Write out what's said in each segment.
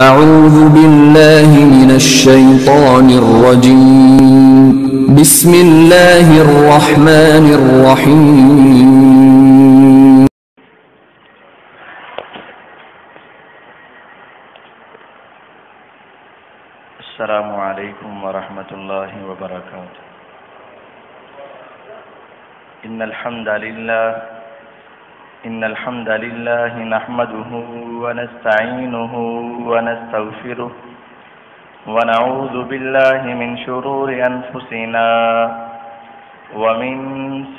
أعوذ بالله من الشيطان الرجيم بسم الله الرحمن الرحيم السلام عليكم ورحمة الله وبركاته. إن الحمد لله نحمده ونستعينه ونستغفره ونعوذ بالله من شرور أنفسنا ومن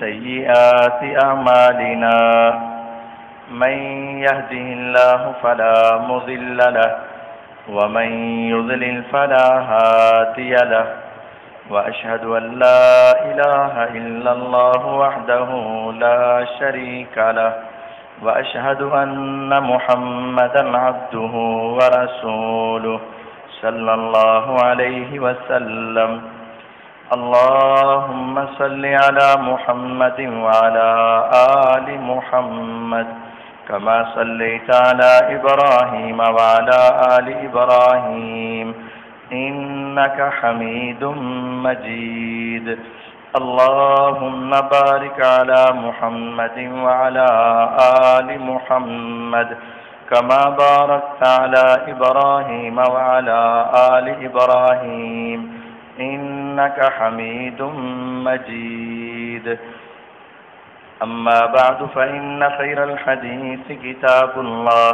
سيئات أعمالنا. من يهده الله فلا مضل له ومن يضلل فلا هادي له، وأشهد أن لا إله إلا الله وحده لا شريك له، وأشهد أن محمدا عبده ورسوله صلى الله عليه وسلم. اللهم صل على محمد وعلى آل محمد كما صليت على إبراهيم وعلى آل إبراهيم إنك حميد مجيد. اللهم بارك على محمد وعلى آل محمد كما باركت على إبراهيم وعلى آل إبراهيم إنك حميد مجيد. أما بعد فإن خير الحديث كتاب الله،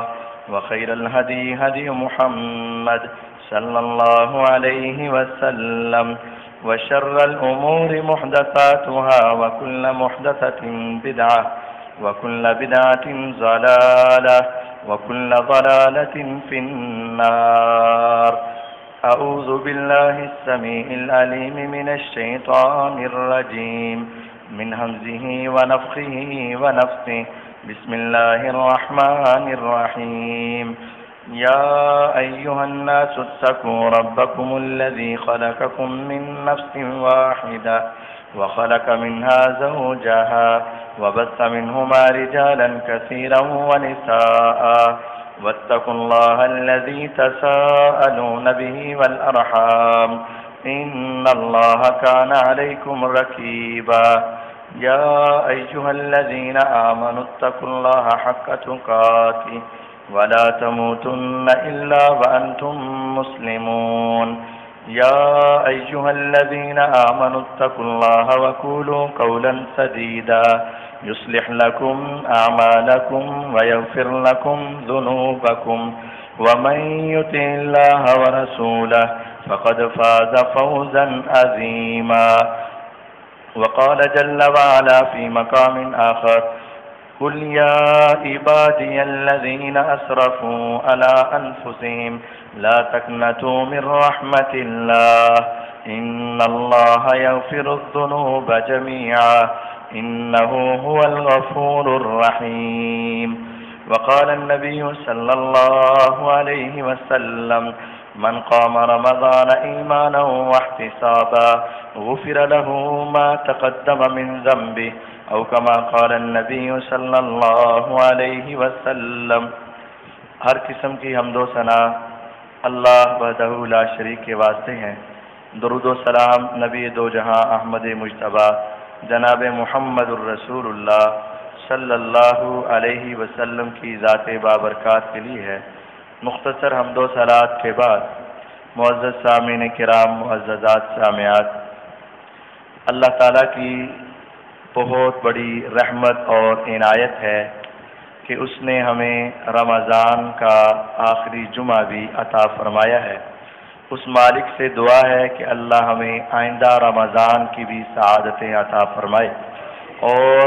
وخير الهدي هدي محمد صلى الله عليه وسلم، وشر الأمور محدثاتها، وكل محدثة بدعة، وكل بدعة ضلالة، وكل ضلالة في النار. أعوذ بالله السميع العليم من الشيطان الرجيم من همزه ونفخه ونفثه. بسم الله الرحمن الرحيم. يا أيها الناس اتقوا ربكم الذي خلقكم من نفس واحدة وخلق منها زوجها وبث منهما رجالا كثيرا ونساء، واتقوا الله الذي تساءلون به والأرحام إن الله كان عليكم رقيبا. يا أيها الذين آمنوا اتقوا الله حق تقاته ولا تموتن إلا وأنتم مسلمون. يا أيها الذين آمنوا اتقوا الله وقولوا قولا سديدا يصلح لكم أعمالكم ويغفر لكم ذنوبكم، ومن يطع الله ورسوله فقد فاز فوزا عظيما. وقال جل وعلا في مقام آخر: قل يا عبادي الذين أسرفوا على أنفسهم لا تقنطوا من رحمة الله إن الله يغفر الذنوب جميعا إنه هو الغفور الرحيم. وقال النبي صلى الله عليه وسلم: من قام رمضان إيمانا واحتسابا غفر له ما تقدم من ذنبه او كما قال النبی صلی اللہ علیہ وسلم. ہر قسم کی حمد و ثنا اللہ وحدہ لا شریک کے واسطے ہیں. درود و سلام نبی دو جہاں احمد مجتبی جناب محمد الرسول اللہ صلی اللہ علیہ وسلم کی ذات بابرکات کے لیے ہے. مختصر حمد و صلات کے بعد معزز سامعین کرام، معززات سامعات، اللہ تعالیٰ کی بہت بڑی رحمت اور عنایت ہے کہ اس نے ہمیں رمضان کا آخری جمعہ بھی عطا فرمایا ہے. اس مالک سے دعا ہے کہ اللہ ہمیں آئندہ رمضان کی بھی سعادتیں عطا فرمائے اور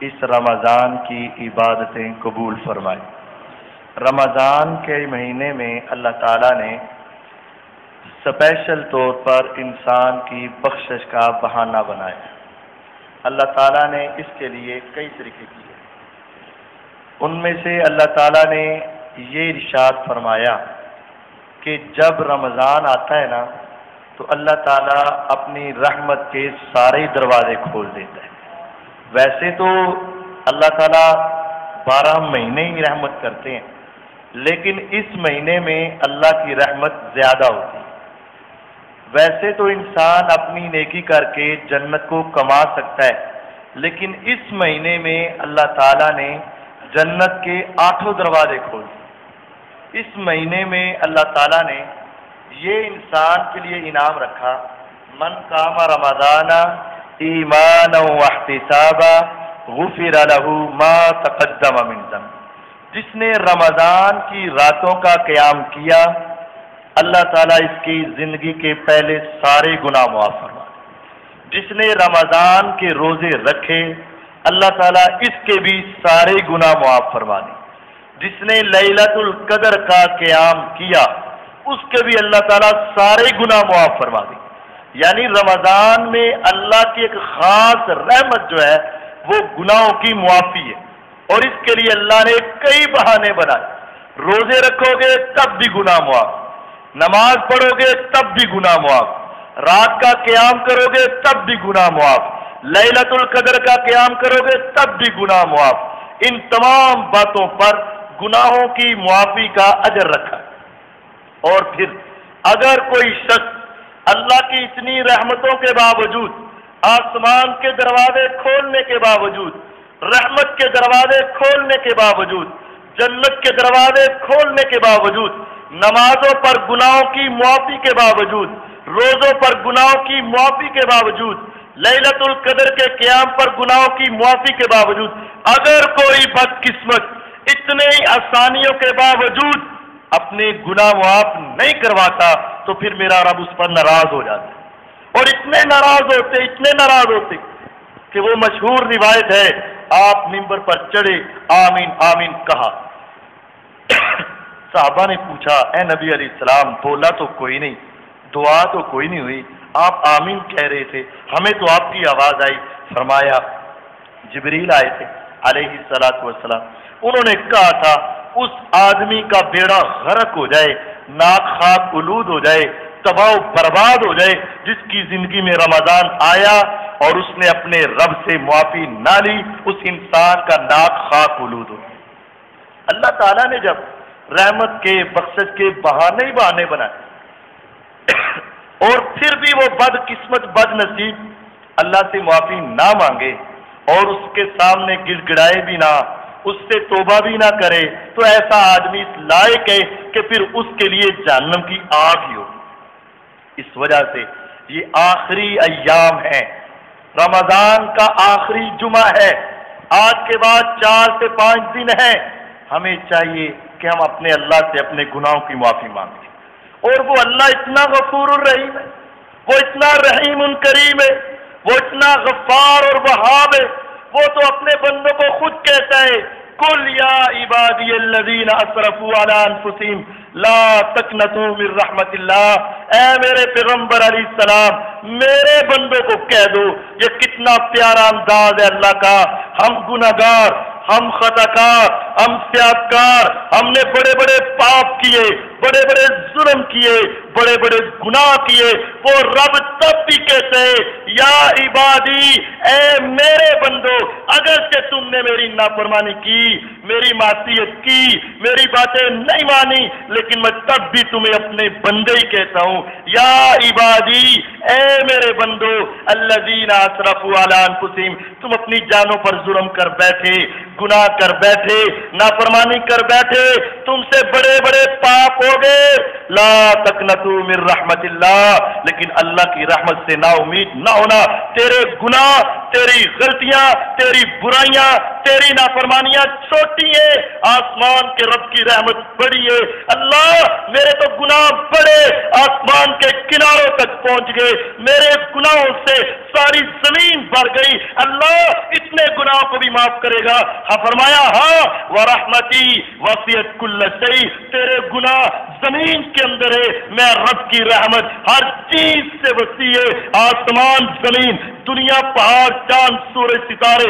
اس رمضان کی عبادتیں قبول فرمائے. رمضان کے مہینے میں اللہ تعالیٰ نے اسپیشل طور پر انسان کی بخشش کا بہانہ بنایا ہے. اللہ تعالیٰ نے اس کے لیے کئی طریقے کیے. ان میں سے اللہ تعالیٰ نے یہ ارشاد فرمایا کہ جب رمضان آتا ہے نا تو اللہ تعالیٰ اپنی رحمت کے سارے دروازے کھول دیتا ہے. ویسے تو اللہ تعالیٰ 12 مہینے ہی رحمت کرتے ہیں، لیکن اس مہینے میں اللہ کی رحمت زیادہ ہوتی ہے۔ ویسے تو انسان اپنی نیکی کر کے جنت کو کما سکتا ہے، لیکن اس مہینے میں اللہ تعالیٰ نے جنت کے 8 دروازے کھول دیے۔ اس مہینے میں اللہ تعالیٰ نے یہ انسان کے لیے انعام رکھا، من قام رمضان ایمانا واحتسابا غفر له ما تقدم من ذنب۔ جس نے رمضان کی راتوں کا قیام کیا، اللہ تعالیٰ اس کی زندگی کے پہلے سارے گناہ معاف فرما دے۔ جس نے رمضان کے روزے رکھے، اللہ تعالیٰ اس کے بھی سارے گناہ معاف فرما دے۔ جس نے لیلۃ القدر کا قیام کیا، اس کے بھی اللہ تعالیٰ سارے گناہ معاف فرما دے۔ یعنی رمضان میں اللہ کی ایک خاص رحمت جو ہے وہ گناہوں کی معافی ہے، اور اس کے لیے اللہ نے کئی بہانے بنائے۔ روزے رکھو گے تب بھی گناہ معاف، نماز پڑھو گے تب بھی گناہ معاف، رات کا قیام کرو گے تب بھی گناہ معاف، لیلۃ القدر کا قیام کرو گے تب بھی گناہ معاف۔ ان تمام باتوں پر گناہوں کی معافی کا اجر رکھا ہے۔ اور پھر اگر کوئی شخص اللہ کی اتنی رحمتوں کے باوجود، آسمان کے دروازے کھولنے کے باوجود، رحمت کے دروازے کھولنے کے باوجود، جنت کے دروازے کھولنے کے باوجود، نمازوں پر گناہوں کی معافی کے باوجود، روزوں پر گناہوں کی معافی کے باوجود، لیلۃ القدر کے قیام پر گناہوں کی معافی کے باوجود اگر کوئی بدقسمت اتنے ہی آسانیوں کے باوجود اپنے گناہ معاف نہیں کرواتا تو پھر میرا رب اس پر ناراض ہو جاتا ہے۔ اور اتنے ناراض ہوتے کہ وہ مشہور روایت ہے، آپ منبر پر چڑھے، آمین آمین کہا۔ صحابہ نے پوچھا، اے نبی علیہ السلام، بولا تو کوئی نہیں، دعا تو کوئی نہیں ہوئی، آپ آمین کہہ رہے تھے، ہمیں تو آپ کی آواز آئی۔ فرمایا جبریل آئے تھے علیہ الصلوۃ والسلام، انہوں نے کہا تھا اس آدمی کا بیڑا غرق ہو جائے، ناک خاک آلود ہو جائے، تباہ و برباد ہو جائے، جس کی زندگی میں رمضان آیا اور اس نے اپنے رب سے معافی نہ لی، اس انسان کا ناک خاک آلود ہو گیا۔ اللہ تعالیٰ نے جب رحمت کے بخشش کے بہانے ہی بہانے بنائے اور پھر بھی وہ بد قسمت بد نصیب اللہ سے معافی نہ مانگے اور اس کے سامنے گڑ گڑائے بھی نہ، اس سے توبہ بھی نہ کرے، تو ایسا آدمی اس لائق ہے کہ پھر اس کے لیے جہنم کی آگ ہی ہو۔ اس وجہ سے یہ آخری ایام ہے، رمضان کا آخری جمعہ ہے، آج کے بعد 4 سے 5 دن ہیں، ہمیں چاہیے کہ ہم اپنے اللہ سے اپنے گناہوں کی معافی مانگیں۔ اور وہ اللہ اتنا غفور الرحیم ہے، وہ اتنا رحیم کریم ہے، وہ اتنا غفار اور وہاب ہے، وہ تو اپنے بندوں کو خود کہتا ہے، قل یا عبادی الذین اسرفوا علی انفسہم لا تقنطوا من رحمت اللہ۔ اے میرے پیغمبر علیہ السلام، میرے بندوں کو کہہ دو، یہ کتنا پیارا انداز ہے اللہ کا، ہم گناہگار، ہم خطاکار، ہم سیاہکار، ہم نے بڑے بڑے پاپ کیے، بڑے بڑے ظلم کیے، بڑے بڑے گناہ کیے، وہ رب تب بھی کہتے ہیں یا عبادی، اے میرے بندو، اگر سے تم نے میری نافرمانی کی، میری معصیت کی، میری باتیں نہیں مانی، لیکن میں تب بھی تمہیں اپنے بندے ہی کہتا ہوں، یا عبادی، اے میرے بندو الذین اسرفوا علی انفسہم، تم اپنی جانوں پر ظلم کر بیٹھے، گناہ کر بیٹھے، نافرمانی کر بیٹھے، تم سے بڑے بڑے پاپ ہو گئے، لا تقنطوا من رحمت اللہ، لیکن اللہ کی رحمت سے نا امید نہ ہونا، تیرے گناہ، تیری غلطیاں، تیری برائیاں، تیری نافرمانیاں چھوٹی ہیں، آسمان کے رب کی رحمت بڑی ہے۔ اللہ میرے تو گناہ بڑے آسمان کے کناروں تک پہنچ گئے، میرے گناہوں سے ساری زمین بھر گئی، اللہ اتنے گناہوں کو بھی معاف کرے گا؟ ہاں فرمایا، ہاں ورحمتی وسعت کل شیء، تیرے گناہ زمین کے اندر ہے، میں رب کی رحمت ہر چیز سے وسیع ہے، آسمان زمین دنیا پہاڑ چاند سورج ستارے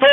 2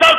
10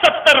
70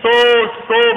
100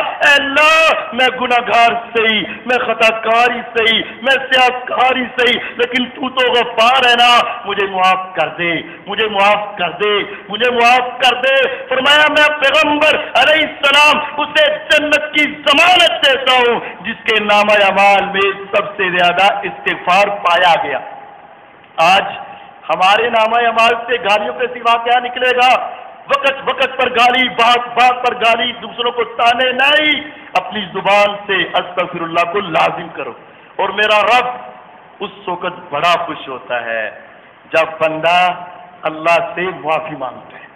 اے اللہ میں گناہگار صحیح، میں خطاکاری صحیح، میں سیاہکاری صحیح، لیکن تو تو غفار ہے نا، مجھے معاف کر دے، مجھے معاف کر دے، مجھے معاف کر دے۔ فرمایا میں پیغمبر علیہ السلام اسے جنت کی ضمانت دیتا ہوں جس کے نامہ اعمال میں سب سے زیادہ استغفار پایا گیا۔ آج ہمارے نامہ اعمال سے گالیوں کے سوا کیا نکلے گا؟ وقت وقت پر گالی، بات بات پر گالی، دوسروں کو تانے نہیں، اپنی زبان سے استغفر اللہ کو لازم کرو۔ اور میرا رب اس وقت بڑا خوش ہوتا ہے جب بندہ اللہ سے معافی مانگتا ہے،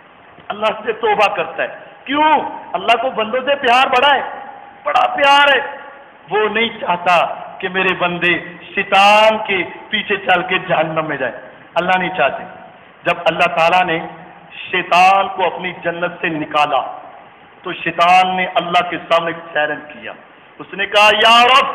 اللہ سے توبہ کرتا ہے۔ کیوں؟ اللہ کو بندوں سے پیار بڑا ہے، بڑا پیار ہے۔ وہ نہیں چاہتا کہ میرے بندے شیطان کے پیچھے چل کے جہنم میں جائیں، اللہ نہیں چاہتے۔ جب اللہ تعالیٰ نے شیطان کو اپنی جنت سے نکالا تو شیطان نے اللہ کے سامنے چیلنج کیا، اس نے کہا یا رب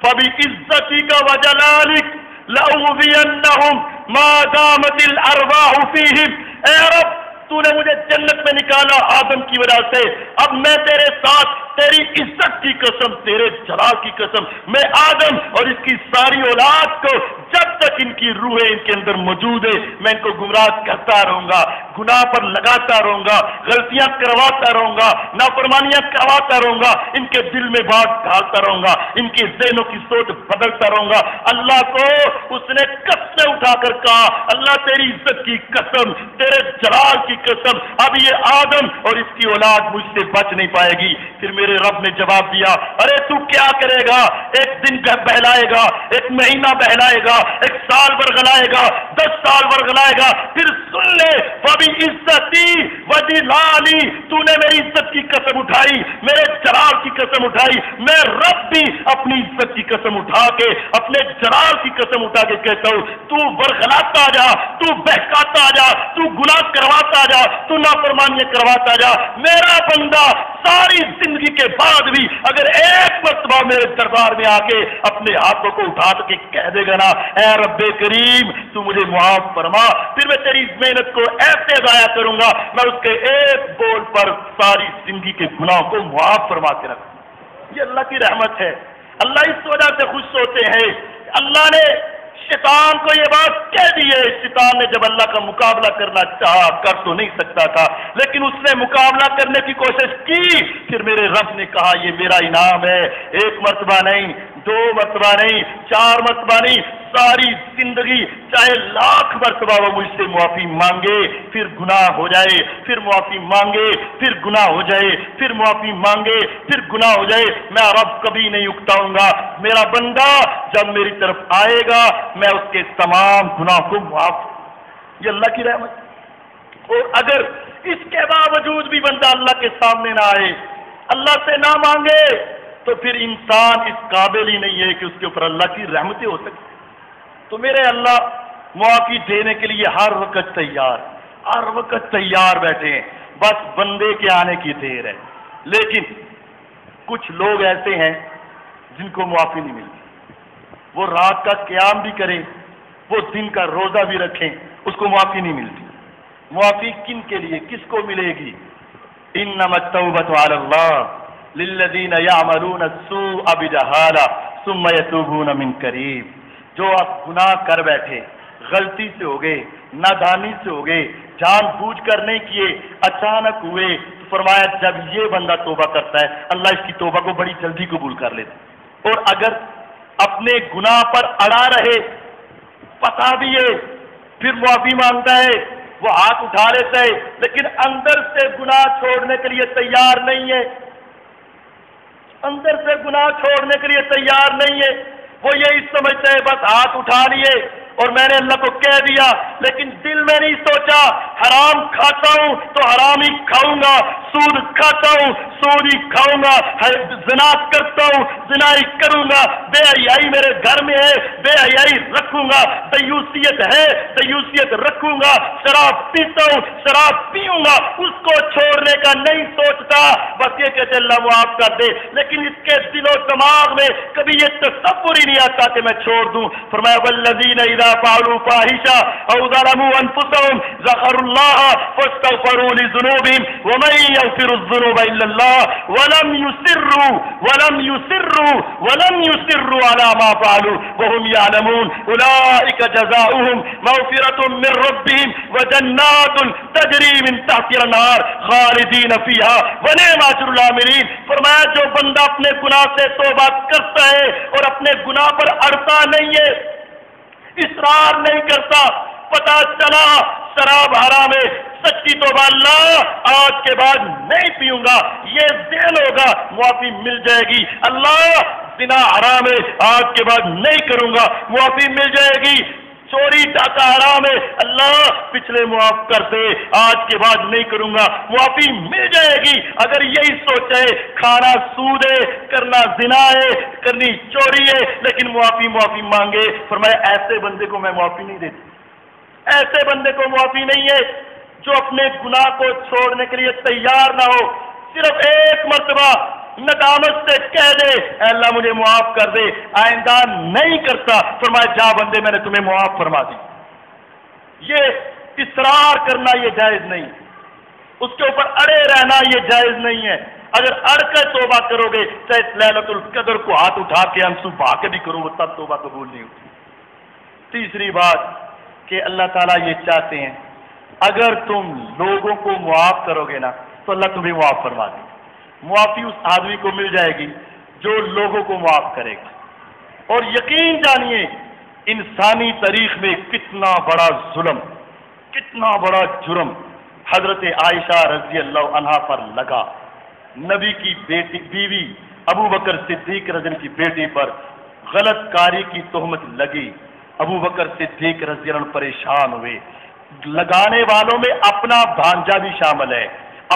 فبعزتک وجلالک لأغوینہم ما دامت الارواح فیہم، اے رب تو نے مجھے جنت میں نکالا آدم کی وجہ سے، اب میں تیرے ساتھ تیری عزت کی قسم، تیرے جلال کی قسم، میں آدم اور اس کی ساری اولاد کو جب تک ان کی روحیں ان کے اندر موجود ہے میں ان کو گمراہ کرتا رہوں گا، گناہ پر لگاتا رہوں گا، غلطیاں کرواتا رہوں گا، نافرمانیاں کرواتا رہوں گا، ان کے دل میں بات ڈالتا رہوں گا، ان کے ذہنوں کی سوچ بدلتا رہوں گا۔ اللہ کو اس نے قسمیں اٹھا کر کہا اللہ تیری عزت کی قسم، تیرے جلال کی قسم، اب یہ آدم اور اس کی اولاد مجھ سے بچ نہیں پائے گی۔ پھر میرے رب نے جواب دیا ارے تو کیا کرے گا؟ ایک دن بہلائے گا، ایک مہینہ بہلائے گا، ایک سال برگلائے گا، 10 سال برگلائے گا، پھر سن لے فبعزتی وجلالی، تو نے میری عزت کی قسم اٹھائی، میرے جلال کی قسم اٹھائی، میں رب بھی اپنی عزت کی قسم اٹھا کے، اپنے جلال کی قسم اٹھا کے کہتا ہوں تو برگلاتا جا، تو بہکاتا جا، تو گناہ کرواتا جا، تو نافرمانیاں کرواتا جا، میرا بندہ ساری زندگی کے بعد بھی اگر ایک مرتبہ میرے دربار میں آ کے اپنے ہاتھوں کو اٹھا کے کہہ دے گا نا اے رب کریم تو مجھے معاف فرما، پھر میں تیری محنت کو ایسے ضائع کروں گا میں اس کے ایک بول پر ساری زندگی کے گناہوں کو معاف فرما کے رکھوں۔ یہ اللہ کی رحمت ہے، اللہ اس وجہ سے خوش ہوتے ہیں۔ اللہ نے شیطان کو یہ بات کہہ دی ہے، شیطان نے جب اللہ کا مقابلہ کرنا چاہا کر تو نہیں سکتا تھا لیکن اس نے مقابلہ کرنے کی کوشش کی، پھر میرے رب نے کہا یہ میرا انعام ہے، 1 مرتبہ نہیں، 2 مرتبہ نہیں، 4 مرتبہ نہیں، ساری زندگی چاہے 1,00,000 مرتبہ وہ مجھ سے معافی مانگے پھر گناہ ہو جائے، پھر معافی مانگے پھر گناہ ہو جائے، پھر معافی مانگے پھر گناہ ہو جائے، میں رب کبھی نہیں اکتاؤں گا۔ میرا بندہ جب میری طرف آئے گا میں اس کے تمام گناہ کو معاف، یہ اللہ کی رحمت۔ اور اگر اس کے باوجود بھی بندہ اللہ کے سامنے نہ آئے، اللہ سے نہ مانگے، تو پھر انسان اس قابل ہی نہیں ہے کہ اس کے اوپر اللہ کی رحمتیں ہو سکتی۔ تو میرے اللہ معافی دینے کے لیے ہر وقت تیار، ہر وقت تیار بیٹھے ہیں، بس بندے کے آنے کی دیر ہے۔ لیکن کچھ لوگ ایسے ہیں جن کو معافی نہیں ملتی، وہ رات کا قیام بھی کریں، وہ دن کا روزہ بھی رکھیں، اس کو معافی نہیں ملتی۔ معافی کن کے لیے، کس کو ملے گی؟ انما التوبۃ علی اللہ للذین یعملون السوء بجہالہ ثم یتوبون من قریب۔ جو آپ گناہ کر بیٹھے، غلطی سے ہو گئے، نادانی سے ہو گئے، جان بوجھ کر نہیں کیے، اچانک ہوئے، تو فرمایا جب یہ بندہ توبہ کرتا ہے اللہ اس کی توبہ کو بڑی جلدی قبول کر لیتا ہے۔ اور اگر اپنے گناہ پر اڑا رہے، پتا بھی ہے، پھر معافی مانگتا ہے، وہ ہاتھ اٹھا لیتا ہے لیکن اندر سے گناہ چھوڑنے کے لیے تیار نہیں ہے، اندر سے گناہ چھوڑنے کے لیے تیار نہیں ہے، وہ یہی سمجھتا ہے بس ہاتھ اٹھا لیے اور میں نے اللہ کو کہہ دیا، لیکن دل میں نہیں سوچا حرام کھاتا ہوں تو حرام ہی کھاؤں گا، سود کھاتا ہوں سود ہی کھاؤں گا، زنا کرتا ہوں زنا ہی کروں گا، بے حیائی میرے گھر میں ہے بے حیائی رکھوں گا، دیوسیت ہے دیوسیت رکھوں گا، شراب پیتا ہوں شراب پیوں گا، اس کو چھوڑنے کا نہیں سوچتا، بس یہ کہتے اللہ معاف کر دے، لیکن اس کے دل و دماغ میں کبھی یہ تصور ہی نہیں آتا کہ میں چھوڑ دوں۔ فرمایا والذین اذا فعلوا فاحشہ او ظلموا انفسهم ذکروا الله فاستغفروا لذنوبهم ومن يغفر الذنوب إلا الله ولم يصروا على ما فعلوا وهم يعلمون أولئك جزاؤهم مغفرة من ربهم وجنات تجري من تحتها الأنهار خالدين فيها ونعم أجر العاملين. فرمایا جو بندہ اپنے گناہ سے توبہ کرتا ہے اور اپنے گناہ پر اڑتا نہیں ہے، اصرار نہیں کرتا، پتہ چلا شراب حرام ہے، سچی توبہ اللہ آج کے بعد نہیں پیوں گا، یہ ذہن ہوگا، معافی مل جائے گی. اللہ زنا حرام ہے، آج کے بعد نہیں کروں گا، معافی مل جائے گی. چوری ڈاکہ حرام ہے، اللہ پچھلے معاف کر دے، آج کے بعد نہیں کروں گا، معافی مل جائے گی. اگر یہی سوچے کھانا سود ہے، کرنا زنا ہے، کرنی چوری ہے، لیکن معافی مانگے، فرمایا ایسے بندے کو میں معافی نہیں دیتی. ایسے بندے کو معافی نہیں ہے جو اپنے گناہ کو چھوڑنے کے لیے تیار نہ ہو، صرف ایک مرتبہ ندامت سے کہہ دے اے اللہ مجھے معاف کر دے، آئندہ نہیں کرتا. فرمایا جا بندے میں نے تمہیں معاف فرما دی. یہ اصرار کرنا یہ جائز نہیں، اس کے اوپر اڑے رہنا یہ جائز نہیں ہے. اگر اڑ کر توبہ کرو گے چاہے لیلۃ القدر کو ہاتھ اٹھا کے آنسو بہا کے بھی کرو، وہ تب توبہ قبول نہیں ہوتی. تیسری بات کہ اللہ تعالیٰ یہ چاہتے ہیں اگر تم لوگوں کو معاف کرو گے نا تو اللہ تمہیں معاف فرما دے. معافی اس آدمی کو مل جائے گی جو لوگوں کو معاف کرے گا. اور یقین جانیے انسانی تاریخ میں کتنا بڑا ظلم، کتنا بڑا جرم حضرت عائشہ رضی اللہ عنہا پر لگا. نبی کی بیوی ابو بکر صدیق رضی اللہ کی بیٹی پر غلط کاری کی تہمت لگی. ابو بکر صدیق رضی اللہ عنہ پریشان ہوئے. لگانے والوں میں اپنا بھانجا بھی شامل ہے،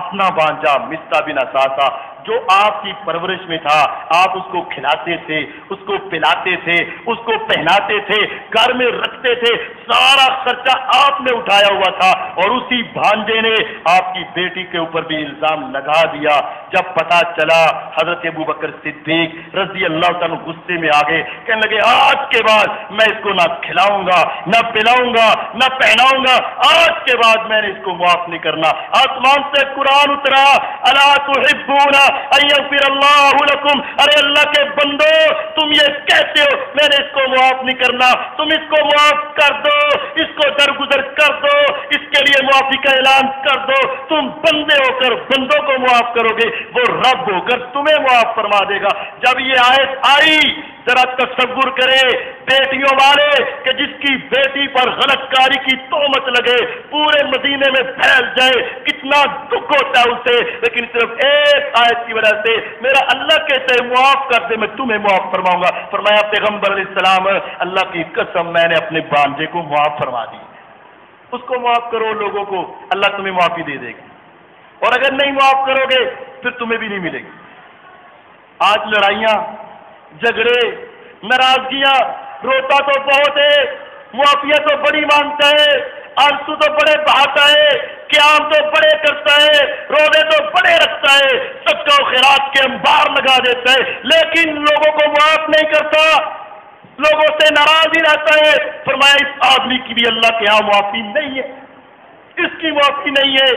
اپنا بھانجا مصطح بن اساسہ جو آپ کی پرورش میں تھا، آپ اس کو کھلاتے تھے، اس کو پلاتے تھے، اس کو پہناتے تھے، گھر میں رکھتے تھے، سارا خرچہ آپ نے اٹھایا ہوا تھا. اور اسی بھانجے نے آپ کی بیٹی کے اوپر بھی الزام لگا دیا. جب پتا چلا حضرت ابو بکر صدیق رضی اللہ تعالیٰ غصے میں آ گئے، کہنے لگے آج کے بعد میں اس کو نہ کھلاؤں گا، نہ پلاؤں گا، نہ پہناؤں گا، آج کے بعد میں نے اس کو معاف نہیں کرنا. آسمان سے قرآن اترا الا تحبون ان یغفر اللہ لکم، ارے اللہ کے بندو تم یہ کہتے ہو میں نے اس کو معاف نہیں کرنا، تم اس کو معاف کر دو، اس کو درگزر کر دو، اس کے لیے معافی کا اعلان کر دو. تم بندے ہو کر بندوں کو معاف کرو گے، وہ رب ہو کر تمہیں معاف فرما دے گا. جب یہ آیت آئی ذرا تصور کرے بیٹیوں والے کہ جس کی بیٹی پر غلط کاری کی تہمت لگے، پورے مدینے میں پھیل جائے، کتنا دکھ ہوتا ہے اسے. لیکن صرف ایک آیت کی وجہ سے میرا اللہ کہتے ہیں معاف کر دے میں تمہیں معاف فرماؤں گا. فرمایا پیغمبر علیہ السلام اللہ کی قسم میں نے اپنے بانجے کو معاف فرما دی. اس کو معاف کرو لوگوں کو، اللہ تمہیں معافی دے دے گی. اور اگر نہیں معاف کرو گے پھر تمہیں بھی نہیں ملے گی. آج لڑائیاں، جھگڑے، ناراضگیاں، روتا تو بہت ہے، معافیہ تو بڑی مانگتا ہے، آنسو تو بڑے بہاتا ہے، قیام تو بڑے کرتا ہے، روزے تو بڑے رکھتا ہے، صدقہ و خیرات کے انبار لگا دیتا ہے، لیکن لوگوں کو معاف نہیں کرتا، لوگوں سے ناراض ہی رہتا ہے. فرمایا اس آدمی کی بھی اللہ کے ہاں معافی نہیں ہے، اس کی معافی نہیں ہے.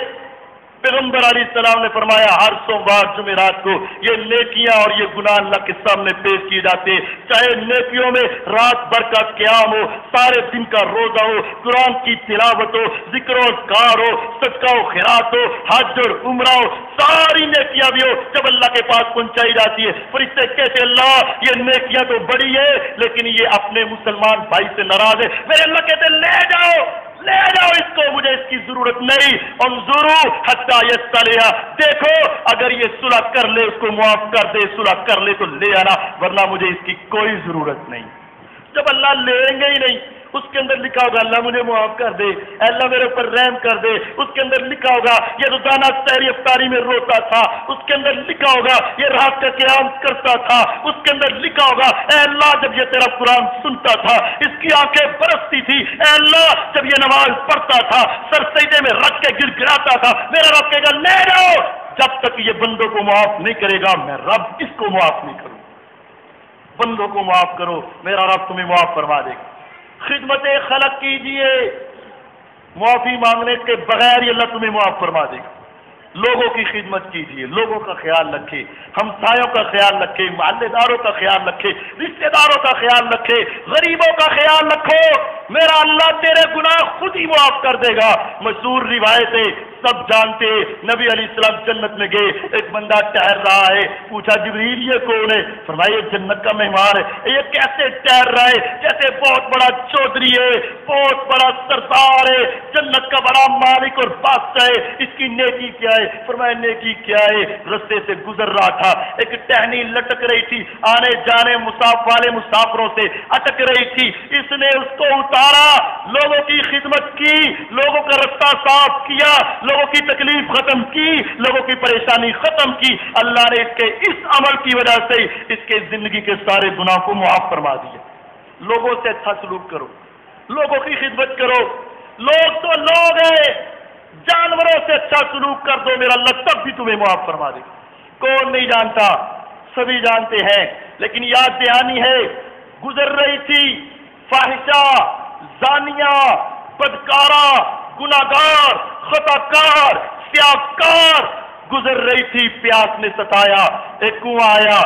پیغمبر علیہ السلام نے فرمایا ہر سوموار جمعرات کو یہ نیکیاں اور یہ گناہ اللہ کے سامنے پیش کیے جاتے، چاہے نیکیوں میں رات بھر کا قیام ہو، سارے دن کا روزہ ہو، قرآن کی تلاوت ہو، ذکر و اذکار ہو، صدقہ و خیرات ہو، حج اور عمرہ ہو، ساری نیکیاں بھی ہو. جب اللہ کے پاس پہنچائی جاتی ہے فرشتے کہتے اللہ یہ نیکیاں تو بڑی ہے لیکن یہ اپنے مسلمان بھائی سے ناراض ہے. میرے اللہ کہتے لے جاؤ اس کو، مجھے اس کی ضرورت نہیں. انظروا حتی یصطلح، دیکھو اگر یہ صلح کر لے اس کو معاف کر دے، صلح کر لے تو لے آنا، ورنہ مجھے اس کی کوئی ضرورت نہیں. جب اللہ لیں گے ہی نہیں، اس کے اندر لکھا ہوگا اللہ مجھے معاف کر دے، اللہ میرے اوپر رحم کر دے. اس کے اندر لکھا ہوگا یہ روزانہ سحری افطاری میں روتا تھا، اس کے اندر لکھا ہوگا یہ رات کا قیام کرتا تھا، اس کے اندر لکھا ہوگا اے اللہ جب یہ تیرا قرآن سنتا تھا اس کی آنکھیں برستی تھی، اے اللہ جب یہ نماز پڑھتا تھا سر سجدے میں رکھ کے گر گراتا تھا. میرا رب کہے گا لے جاؤ، جب تک یہ بندوں کو معاف نہیں کرے گا میں رب اس کو معاف نہیں کروں. بندوں کو معاف کرو، میرا رب تمہیں معاف فرما دے گا. خدمت خلق کیجئے، معافی مانگنے کے بغیر ہی اللہ تمہیں معاف فرما دے گا۔ لوگوں کی خدمت کیجیے، لوگوں کا خیال رکھے، ہمسایوں کا خیال رکھے، محلے داروں کا خیال رکھے، رشتے داروں کا خیال رکھے، غریبوں کا خیال رکھو، میرا اللہ تیرے گناہ خود ہی معاف کر دے گا۔ مشہور روایت ہے، سب جانتے، نبی علیہ السلام جنت میں گئے، ایک بندہ ٹہر رہا ہے، پوچھا جبریل یہ کون ہے؟ فرمایا یہ جنت کا مہمان ہے۔ یہ کیسے ٹہر رہا ہے؟ جیسے بہت بڑا چودھری ہے، بہت بڑا سردار ہے، جنت کا بڑا مالک اور بادشاہ ہے، اس کی نیکی کیا ہے؟ فرمایا نیکی کیا ہے؟ رستے سے گزر رہا تھا، ایک ٹہنی لٹک رہی تھی، آنے جانے والے مسافروں سے اٹک رہی تھی، اس نے اس کو اتارا، لوگوں کی خدمت کی، لوگوں کا رستہ صاف کیا، لوگوں کی تکلیف ختم کی، لوگوں کی پریشانی ختم کی۔ اللہ نے اس کے اس عمل کی وجہ سے اس کے زندگی کے سارے گناہ کو معاف فرما دیا۔ لوگوں سے اچھا سلوک کرو، لوگوں کی خدمت کرو، لوگ تو لوگ ہیں، جانوروں سے اچھا سلوک کر دو، میرا اللہ تب بھی تمہیں معاف فرما دے۔ کون نہیں جانتا؟ سبھی جانتے ہیں، لیکن یاد دہانی ہے، گزر رہی تھی فاحشہ، زانیہ، بدکارہ، گناہگار، خطاکار، سیاہکار گزر رہی تھی، پیاس نے ستایا، ایک کنواں آیا،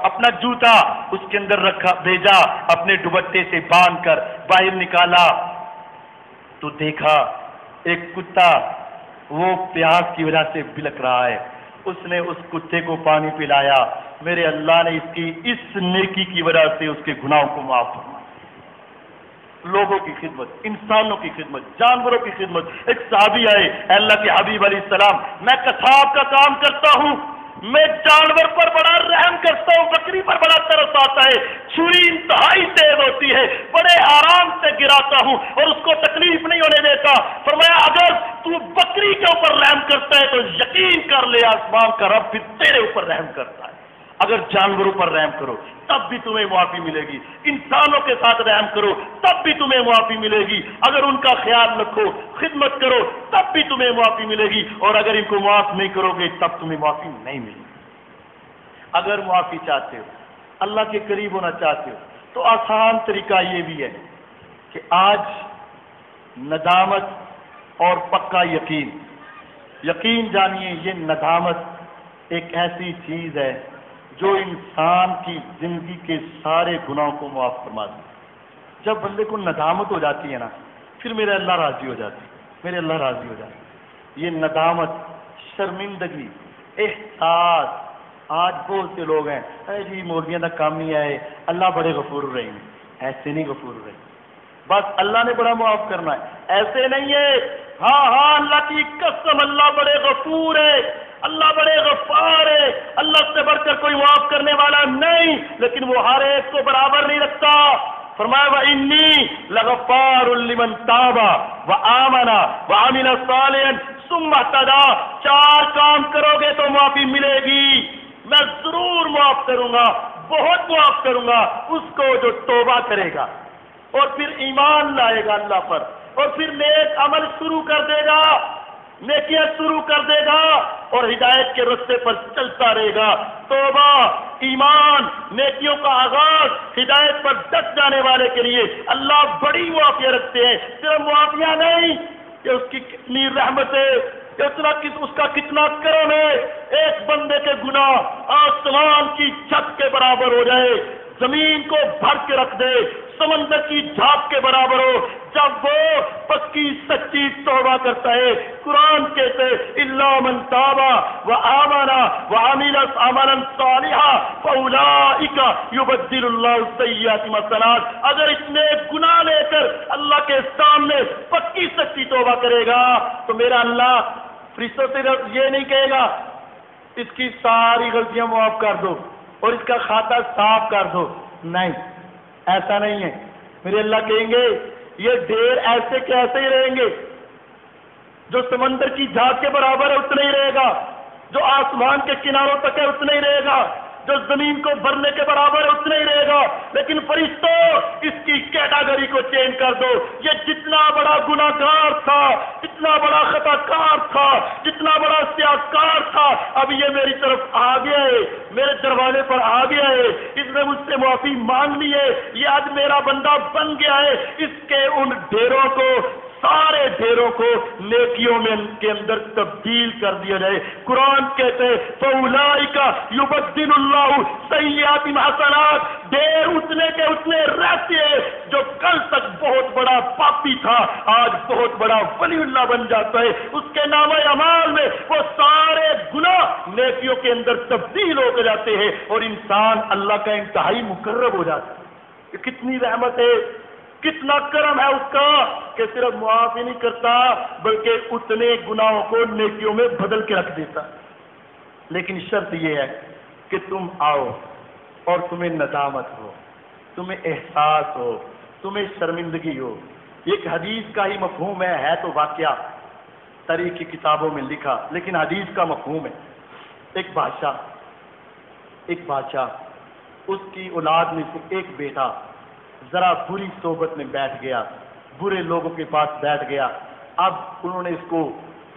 اپنا جوتا اس کے اندر رکھا، بھیجا، اپنے دوپٹے سے باندھ کر باہر نکالا تو دیکھا ایک کتا وہ پیاس کی وجہ سے بلک رہا ہے، اس نے اس کتے کو پانی پلایا، میرے اللہ نے اس نیکی کی وجہ سے اس کے گناہوں کو معاف فرمایا۔ لوگوں کی خدمت، انسانوں کی خدمت، جانوروں کی خدمت۔ ایک صحابی آئے، اے اللہ کے حبیب علیہ السلام، میں قصاب کا کام کرتا ہوں، میں جانور پر بڑا رحم کرتا ہوں، بکری پر بڑا ترس آتا ہے، چھری انتہائی تیز ہوتی ہے، بڑے آرام سے گراتا ہوں اور اس کو تکلیف نہیں ہونے دیتا۔ فرمایا اگر تو بکری کے اوپر رحم کرتا ہے تو یقین کر لے آسمان کا رب بھی تیرے اوپر رحم کرتا ہے۔ اگر جانوروں پر رحم کرو تب بھی تمہیں معافی ملے گی، انسانوں کے ساتھ رحم کرو تب بھی تمہیں معافی ملے گی، اگر ان کا خیال رکھو، خدمت کرو تب بھی تمہیں معافی ملے گی، اور اگر ان کو معاف نہیں کرو گے تب تمہیں معافی نہیں ملے گی۔ اگر معافی چاہتے ہو، اللہ کے قریب ہونا چاہتے ہو تو آسان طریقہ یہ بھی ہے کہ آج ندامت اور پکا یقین جانیے، یہ ندامت ایک ایسی چیز ہے جو انسان کی زندگی کے سارے گناہوں کو معاف فرما دے۔ جب بندے کو ندامت ہو جاتی ہے نا، پھر میرے اللہ راضی ہو جاتی، میرے اللہ راضی ہو جاتی۔ یہ ندامت، شرمندگی، احساس، آج بہت سے لوگ ہیں اے جی مولویاں دا کام نہیں آئے، اللہ بڑے غفور رحیم، ایسے نہیں غفور رحیم، بس اللہ نے بڑا معاف کرنا ہے، ایسے نہیں ہے۔ ہاں اللہ کی قسم، اللہ بڑے غفور ہے، اللہ بڑے غفار ہے، اللہ سے بڑھ کر کوئی معاف کرنے والا نہیں، لیکن وہ ہر ایک کو برابر نہیں رکھتا۔ فرمایا وَإِنِّي لَغَفَّارٌ لِمَن تَابَ وَآمَنَ وَعَمِلَ صَالِحًا ثُمَّ اهْتَدَىٰ۔ 4 کام کرو گے تو معافی ملے گی، میں ضرور معاف کروں گا، بہت معاف کروں گا اس کو جو توبہ کرے گا اور پھر ایمان لائے گا اللہ پر، اور پھر نیک عمل شروع کر دے گا، نیکیاں شروع کر دے گا اور ہدایت کے رستے پر چلتا رہے گا۔ توبہ، ایمان، نیکیوں کا آغاز ہدایت پر ڈٹ جانے والے کے لیے اللہ بڑی معافیاں رکھتے ہیں۔ صرف معافیاں نہیں کہ اس کی کتنی رحمت ہے، اس کا کتنا کرم ہے۔ ایک بندے کے گناہ آسمان کی چھت کے برابر ہو جائے، زمین کو بھر کے رکھ دے، سمندر کی جھاگ کے برابر ہو، جب وہ پکی سچی توبہ کرتا ہے۔ قرآن کہتے الا من تاب وآمن وعمل عملا صالحا فاولئک یبدل اللہ السیئات حسنات۔ اگر اس نے گناہ لے کر اللہ کے سامنے پکی سچی توبہ کرے گا تو میرا اللہ فرشتوں سے یہ نہیں کہے گا اس کی ساری غلطیاں معاف کر دو اور اس کا کھاتا صاف کر دو، نہیں، ایسا نہیں ہے۔ میرے اللہ کہیں گے یہ ڈھیر ایسے کے ایسے ہی رہیں گے، جو سمندر کی جھاگ کے برابر ہے اتنا ہی رہے گا، جو آسمان کے کناروں تک ہے اتنا ہی رہے گا، جو زمین کو بھرنے کے برابر ہے اتنا ہی رہے گا۔ لیکن فرشتوں اس کی کیٹاگری کو چینج کر دو، یہ جتنا بڑا گناہگار تھا، جتنا بڑا خطا کار تھا، جتنا بڑا سیاہکار تھا، اب یہ میری طرف آ گیا ہے، میرے دروازے پر آ گیا ہے، اس نے مجھ سے معافی مانگ لی ہے، یہ آج میرا بندہ بن گیا ہے، اس کے ان ڈھیروں کو، سارے ڈھیروں کو نیکیوں میں کے اندر تبدیل کر دیا جائے۔ قرآن کہتے ہیں فَأُولَٰئِکَ يُبَدِّلُ اللَّهُ سَیِّئَاتِهِمْ حَسَنَاتٍ، ڈھیر اتنے کے اتنے رہتے ہیں، جو کل تک بہت بڑا پاپی تھا آج بہت بڑا ولی اللہ بن جاتا ہے، اس کے نامہ اعمال میں وہ سارے گناہ نیکیوں کے اندر تبدیل ہو کے جاتے ہیں اور انسان اللہ کا انتہائی مقرب ہو جاتا ہے۔ یہ کتنی رحمت ہے، کتنا کرم ہے اس کا کہ صرف معاف ہی نہیں کرتا بلکہ اتنے گناہوں کو نیکیوں میں بدل کے رکھ دیتا۔ لیکن شرط یہ ہے کہ تم آؤ اور تمہیں ندامت ہو، تمہیں احساس ہو، تمہیں شرمندگی ہو۔ ایک حدیث کا ہی مفہوم ہے تو واقعہ تاریخ کی کتابوں میں لکھا، لیکن حدیث کا مفہوم ہے۔ ایک بادشاہ اس کی اولاد میں سے ایک بیٹا ذرا بری صحبت میں بیٹھ گیا، برے لوگوں کے پاس بیٹھ گیا۔ اب انہوں نے اس کو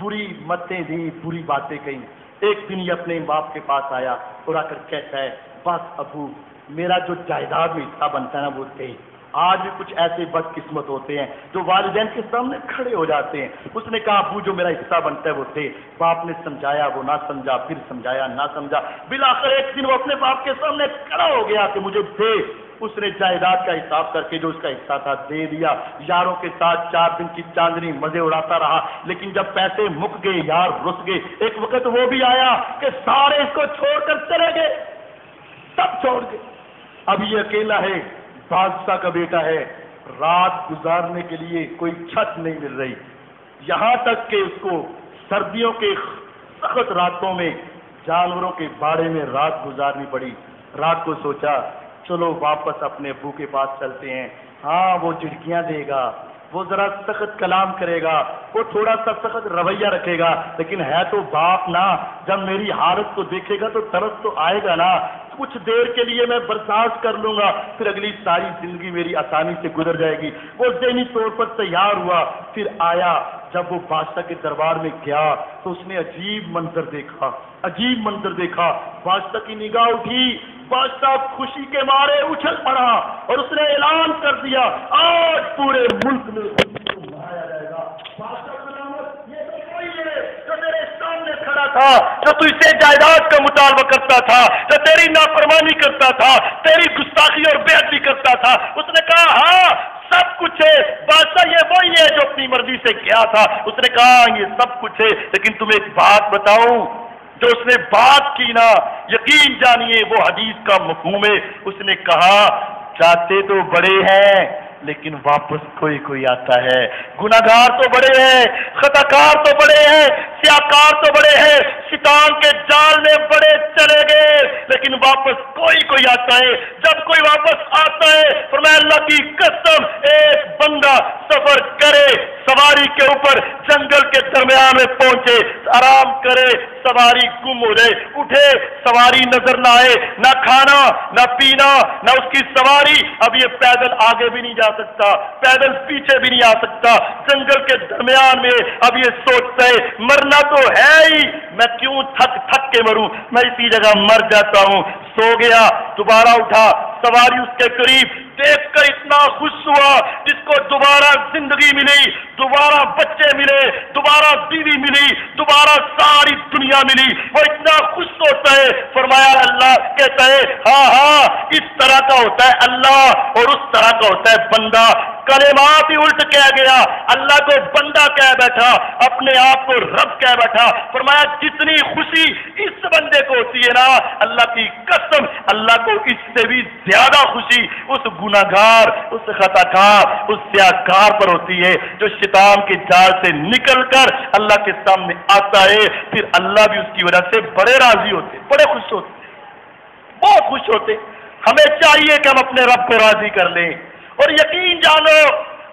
بری متیں دی، بری باتیں کہیں۔ ایک دن یہ اپنے باپ کے پاس آیا اور آ کر کہتا ہے بس ابو، میرا جو جائیداد میں حصہ بنتا ہے نا وہ دے۔ آج بھی کچھ ایسے بدقسمت ہوتے ہیں جو والدین کے سامنے کھڑے ہو جاتے ہیں۔ اس نے کہا ابو جو میرا حصہ بنتا ہے وہ دے۔ باپ نے سمجھایا، وہ نہ سمجھا، پھر سمجھایا، نہ سمجھا، بالآخر ایک دن وہ اپنے باپ کے سامنے کھڑا ہو گیا کہ مجھے دے۔ اس نے جائیداد کا حساب کر کے جو اس کا حصہ تھا دے دیا۔ یاروں کے ساتھ 4 دن کی چاندنی مزے اڑاتا رہا، لیکن جب پیسے مک گئے یار رس گئے۔ ایک وقت وہ بھی آیا کہ سارے اس کو چھوڑ کر چلے گئے، سب چھوڑ گئے۔ اب یہ اکیلا ہے، بادشاہ کا بیٹا ہے، رات گزارنے کے لیے کوئی چھت نہیں مل رہی، یہاں تک کہ اس کو سردیوں کے سخت راتوں میں جانوروں کے باڑے میں رات گزارنی پڑی۔ رات کو سوچا چلو واپس اپنے ابو کے پاس چلتے ہیں، ہاں وہ جھڑکیاں دے گا، وہ ذرا سخت کلام کرے گا، وہ تھوڑا سا سخت رویہ رکھے گا، لیکن ہے تو باپ نا، جب میری حالت کو دیکھے گا تو ترس تو آئے گا نا، کچھ دیر کے لیے میں برداشت کر لوں گا، پھر اگلی ساری زندگی میری آسانی سے گزر جائے گی۔ وہ ذہنی طور پر تیار ہوا، پھر آیا۔ جب وہ بادشاہ کے دربار میں گیا تو اس نے عجیب منظر دیکھا۔ بادشاہ کی نگاہ اٹھی، بادشاہ خوشی کے مارے اچھل پڑا اور اس نے اعلان کر دیا آج پورے ملک میں منایا جائے گا۔ بادشاہ یہ تو وہی ہے جو میرے سامنے کھڑا تھا، جو تجھ سے جائیداد کا مطالبہ کرتا تھا، جو تیری نافرمانی کرتا تھا، تیری گستاخی اور بے ادبی کرتا تھا۔ اس نے کہا ہاں سب کچھ ہے بادشاہ، یہ وہی ہے جو اپنی مرضی سے کیا تھا۔ اس نے کہا یہ سب کچھ ہے، لیکن تمہیں ایک بات بتاؤں، جو اس نے بات کی نا یقین جانیے وہ حدیث کا مفہوم ہے۔ اس نے کہا چاہتے تو بڑے ہیں لیکن واپس کوئی آتا ہے، گناہگار تو بڑے ہیں، خطاکار تو بڑے ہیں، سیاکار تو بڑے ہیں، شیطان کے جال میں بڑے چلے گئے لیکن واپس کوئی آتا ہے۔ جب کوئی واپس آتا ہے فرمایا اللہ کی قسم ایک بندہ سفر کرے سواری کے اوپر، جنگل کے درمیان میں پہنچے، آرام کرے، سواری گم ہو جائے، اٹھے سواری نظر نہ آئے، نہ کھانا نہ پینا نہ اس کی سواری، اب یہ پیدل آگے بھی نہیں جا سکتا، پیدل پیچھے بھی نہیں آ سکتا، جنگل کے درمیان میں اب یہ سوچتا ہے مرنا تو ہے ہی، میں کیوں تھک کے مروں، میں اسی جگہ مر جاتا ہوں۔ سو گیا، دوبارہ اٹھا، سواری اس کے قریب، دیکھ کر اتنا خوش ہوا، جس کو دوبارہ زندگی ملی، دوبارہ بچے ملے، دوبارہ بیوی ملی، دوبارہ ساری دنیا ملی، وہ اتنا خوش ہوتا ہے۔ فرمایا اللہ کہتا ہے ہاں اس طرح کا ہوتا ہے اللہ اور اس طرح کا ہوتا ہے بندہ۔ کلمات ہی الٹ کہہ گیا، اللہ کو بندہ کہہ بیٹھا، اپنے آپ کو رب کہہ بیٹھا۔ فرمایا جتنی خوشی اس بندے کو ہوتی ہے نا، اللہ کی قسم اللہ کو اس سے بھی زیادہ خوشی اس گناہگار، اس خطاکار، اس سیاکار پر ہوتی ہے جو شیطان کے جال سے نکل کر اللہ کے سامنے آتا ہے۔ پھر اللہ بھی اس کی وجہ سے بڑے راضی ہوتے، بڑے خوش ہوتے، بہت خوش ہوتے۔ ہمیں چاہیے کہ ہم اپنے رب کو راضی کر لیں، اور یقین جانو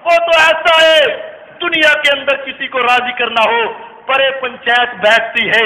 وہ تو ایسا ہے، دنیا کے اندر کسی کو راضی کرنا ہو، پرے پنچایت بیٹھتی ہے،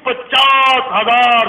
50,000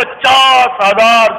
50,000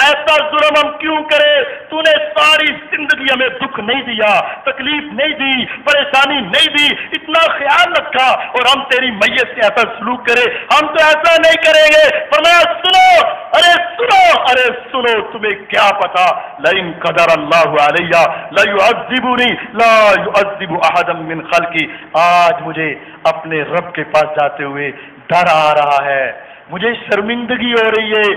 ایسا ظلم ہم کیوں کرے؟ تو نے ساری زندگی ہمیں دکھ نہیں دیا، تکلیف نہیں دی، پریشانی نہیں دی، اتنا خیال رکھا، اور ہم تیری میت سے ایسا سلوک کرے؟ ہم تو ایسا نہیں کریں گے۔ فرمایا سنو، ارے سنو، تمہیں کیا پتا، لئن قدر اللہ علیہ لیعذبنی لا یعذب احدا من خلقی، آج مجھے اپنے رب کے پاس جاتے ہوئے ڈر آ رہا ہے، مجھے شرمندگی ہو رہی ہے،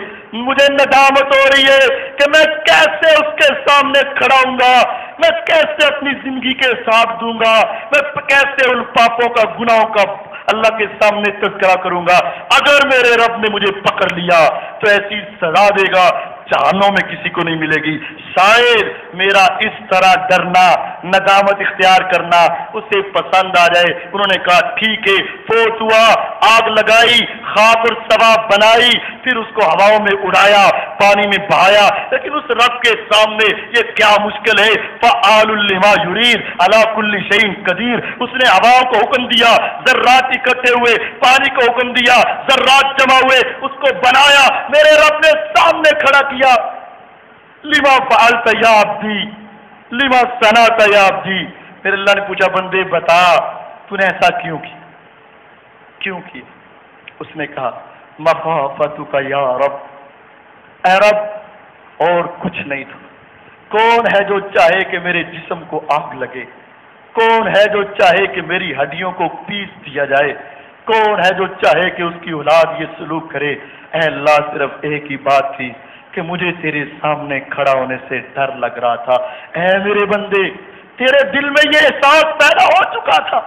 مجھے ندامت ہو رہی ہے کہ میں کیسے اس کے سامنے کھڑا ہوں گا، میں کیسے اپنی زندگی کے حساب دوں گا، میں کیسے ان پاپوں کا، گناہوں کا اللہ کے سامنے تذکرہ کروں گا۔ اگر میرے رب نے مجھے پکڑ لیا تو ایسی سزا دے گا جہنم میں کسی کو نہیں ملے گی۔ شاید میرا اس طرح ڈرنا، ندامت اختیار کرنا اسے پسند آ جائے۔ انہوں نے کہا ٹھیک ہے، فوت ہوا، آگ لگائی، خاک اور ثواب بنائی، پھر اس کو ہواؤں میں اڑایا، پانی میں بہایا، لیکن اس رب کے سامنے یہ کیا مشکل ہے؟ فعال لما یرید علی کل شیء قدیر۔ اس نے ہواؤں کو حکم دیا، ذرات اکٹھے ہوئے، پانی کو حکم دیا، ذرات جمع ہوئے، اس کو بنایا، میرے رب نے سامنے کھڑا کیا۔ لما فعلت یا عبدی، لما صنعت یا عبدی۔ پھر اللہ نے پوچھا بندے بتا تو نے ایسا کیوں کیا، کیوں کیا؟ اس نے کہا مخافتک یا رب، اے رب اور کچھ نہیں تھا۔ کون ہے جو چاہے کہ میرے جسم کو آگ لگے؟ کون ہے جو چاہے کہ میری ہڈیوں کو پیس دیا جائے؟ کون ہے جو چاہے کہ اس کی اولاد یہ سلوک کرے؟ اے اللہ صرف ایک ہی بات تھی کہ مجھے تیرے سامنے کھڑا ہونے سے ڈر لگ رہا تھا۔ اے میرے بندے، تیرے دل میں یہ احساس پیدا ہو چکا تھا،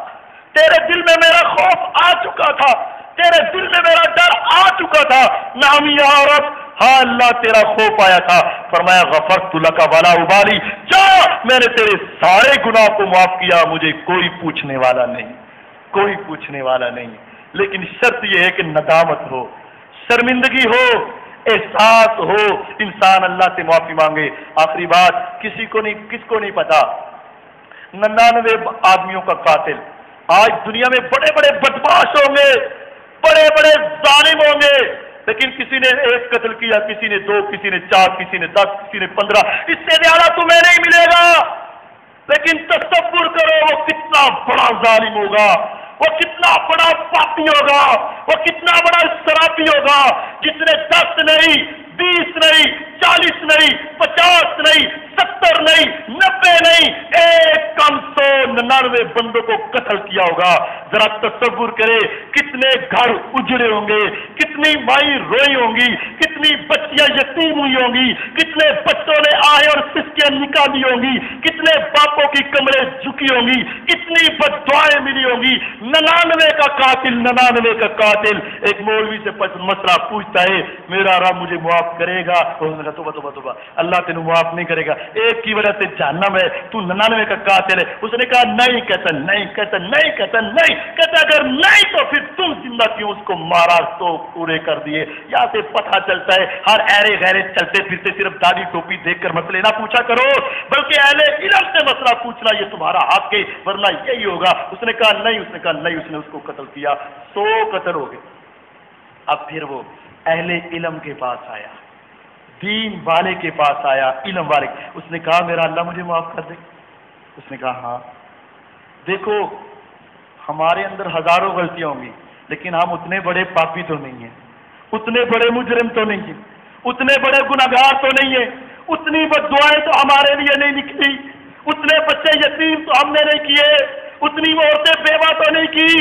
تیرے دل میں میرا خوف آ چکا تھا، تیرے دل میں میرا ڈر آ چکا تھا۔ نامی یا رب، ہاں اللہ تیرا خوف آیا تھا۔ فرمایا غفرت لک ولا ابالی، جا میں نے تیرے سارے گناہ کو معاف کیا، مجھے کوئی پوچھنے والا نہیں، کوئی پوچھنے والا نہیں۔ لیکن شرط یہ ہے کہ ندامت ہو، شرمندگی ہو، احساس ہو، انسان اللہ سے معافی مانگے۔ آخری بات، کس کو نہیں پتا 99 آدمیوں کا قاتل آج دنیا میں بڑے بڑے بدماش ہوں گے، بڑے بڑے ظالم ہوں گے، لیکن کسی نے 1 قتل کیا، کسی نے 2، کسی نے 4، کسی نے 10، کسی نے 15، اس سے زیادہ تمہیں نہیں ملے گا۔ لیکن تصور کرو وہ کتنا بڑا ظالم ہوگا، وہ کتنا بڑا پاپی ہوگا، وہ کتنا بڑا شرابی ہوگا، جس نے 10 نہیں، 20 نہیں، 40 نہیں، 50 نہیں، 70 نہیں، 90 نہیں، 199 بندوں کو قتل کیا ہوگا۔ ذرا تصور کرے کتنے گھر اجڑے ہوں گے، کتنی مائی روئی ہوں گی، کتنی بچیاں یتیم ہوئی ہوں گی، کتنے بچوں نے آئے اور سسکیاں نکالی ہوں گی، کتنے باپوں کی کمریں جھکی ہوں گی، کتنی بد دعائیں ملی ہوں گی۔ 99 کا قاتل، 99 کا قاتل ایک مولوی سے مسئلہ پوچھتا ہے، میرا رب مجھے معاف کرے گا؟ توبہ توبہ توبہ، اللہ تینوں معاف نہیں کرے گا، ایک کی وجہ سے جہنم ہے، تو 99 کا قاتل ہے۔ اس نے کہا نہیں، کہتا نہیں، کہتا نہیں، کہتا نہیں، کہتا اگر نہیں تو پھر تم زندہ کیوں اس کو مارا تو پورے کر دیے۔ یہاں سے پتہ چلتا ہے ہر ایرے غیرے چلتے پھرتے صرف داڑھی ٹوپی دیکھ کر مسئلے نہ پوچھا کرو، بلکہ اہل علم سے مسئلہ پوچھنا یہ تمہارا حق ہے، ورنہ یہی ہوگا۔ اس نے کہا نہیں، اس نے کہا نہیں، اس نے اس کو قتل کیا، 100 قتل ہو گئے۔ اب پھر وہ اہل علم کے پاس آیا، دین والے کے پاس آیا، علم والے۔ اس نے کہا میرا اللہ مجھے معاف کر دے؟ اس نے کہا ہاں۔ دیکھو ہمارے اندر ہزاروں غلطیاں ہوں گی، لیکن ہم اتنے بڑے پاپی تو نہیں ہیں، اتنے بڑے مجرم تو نہیں ہیں، اتنے بڑے گناہگار تو نہیں ہیں، اتنی بد دعائیں تو ہمارے لیے نہیں نکلی، اتنے بچے یتیم تو ہم نے نہیں کیے، اتنی عورتیں بیوہ تو نہیں کی،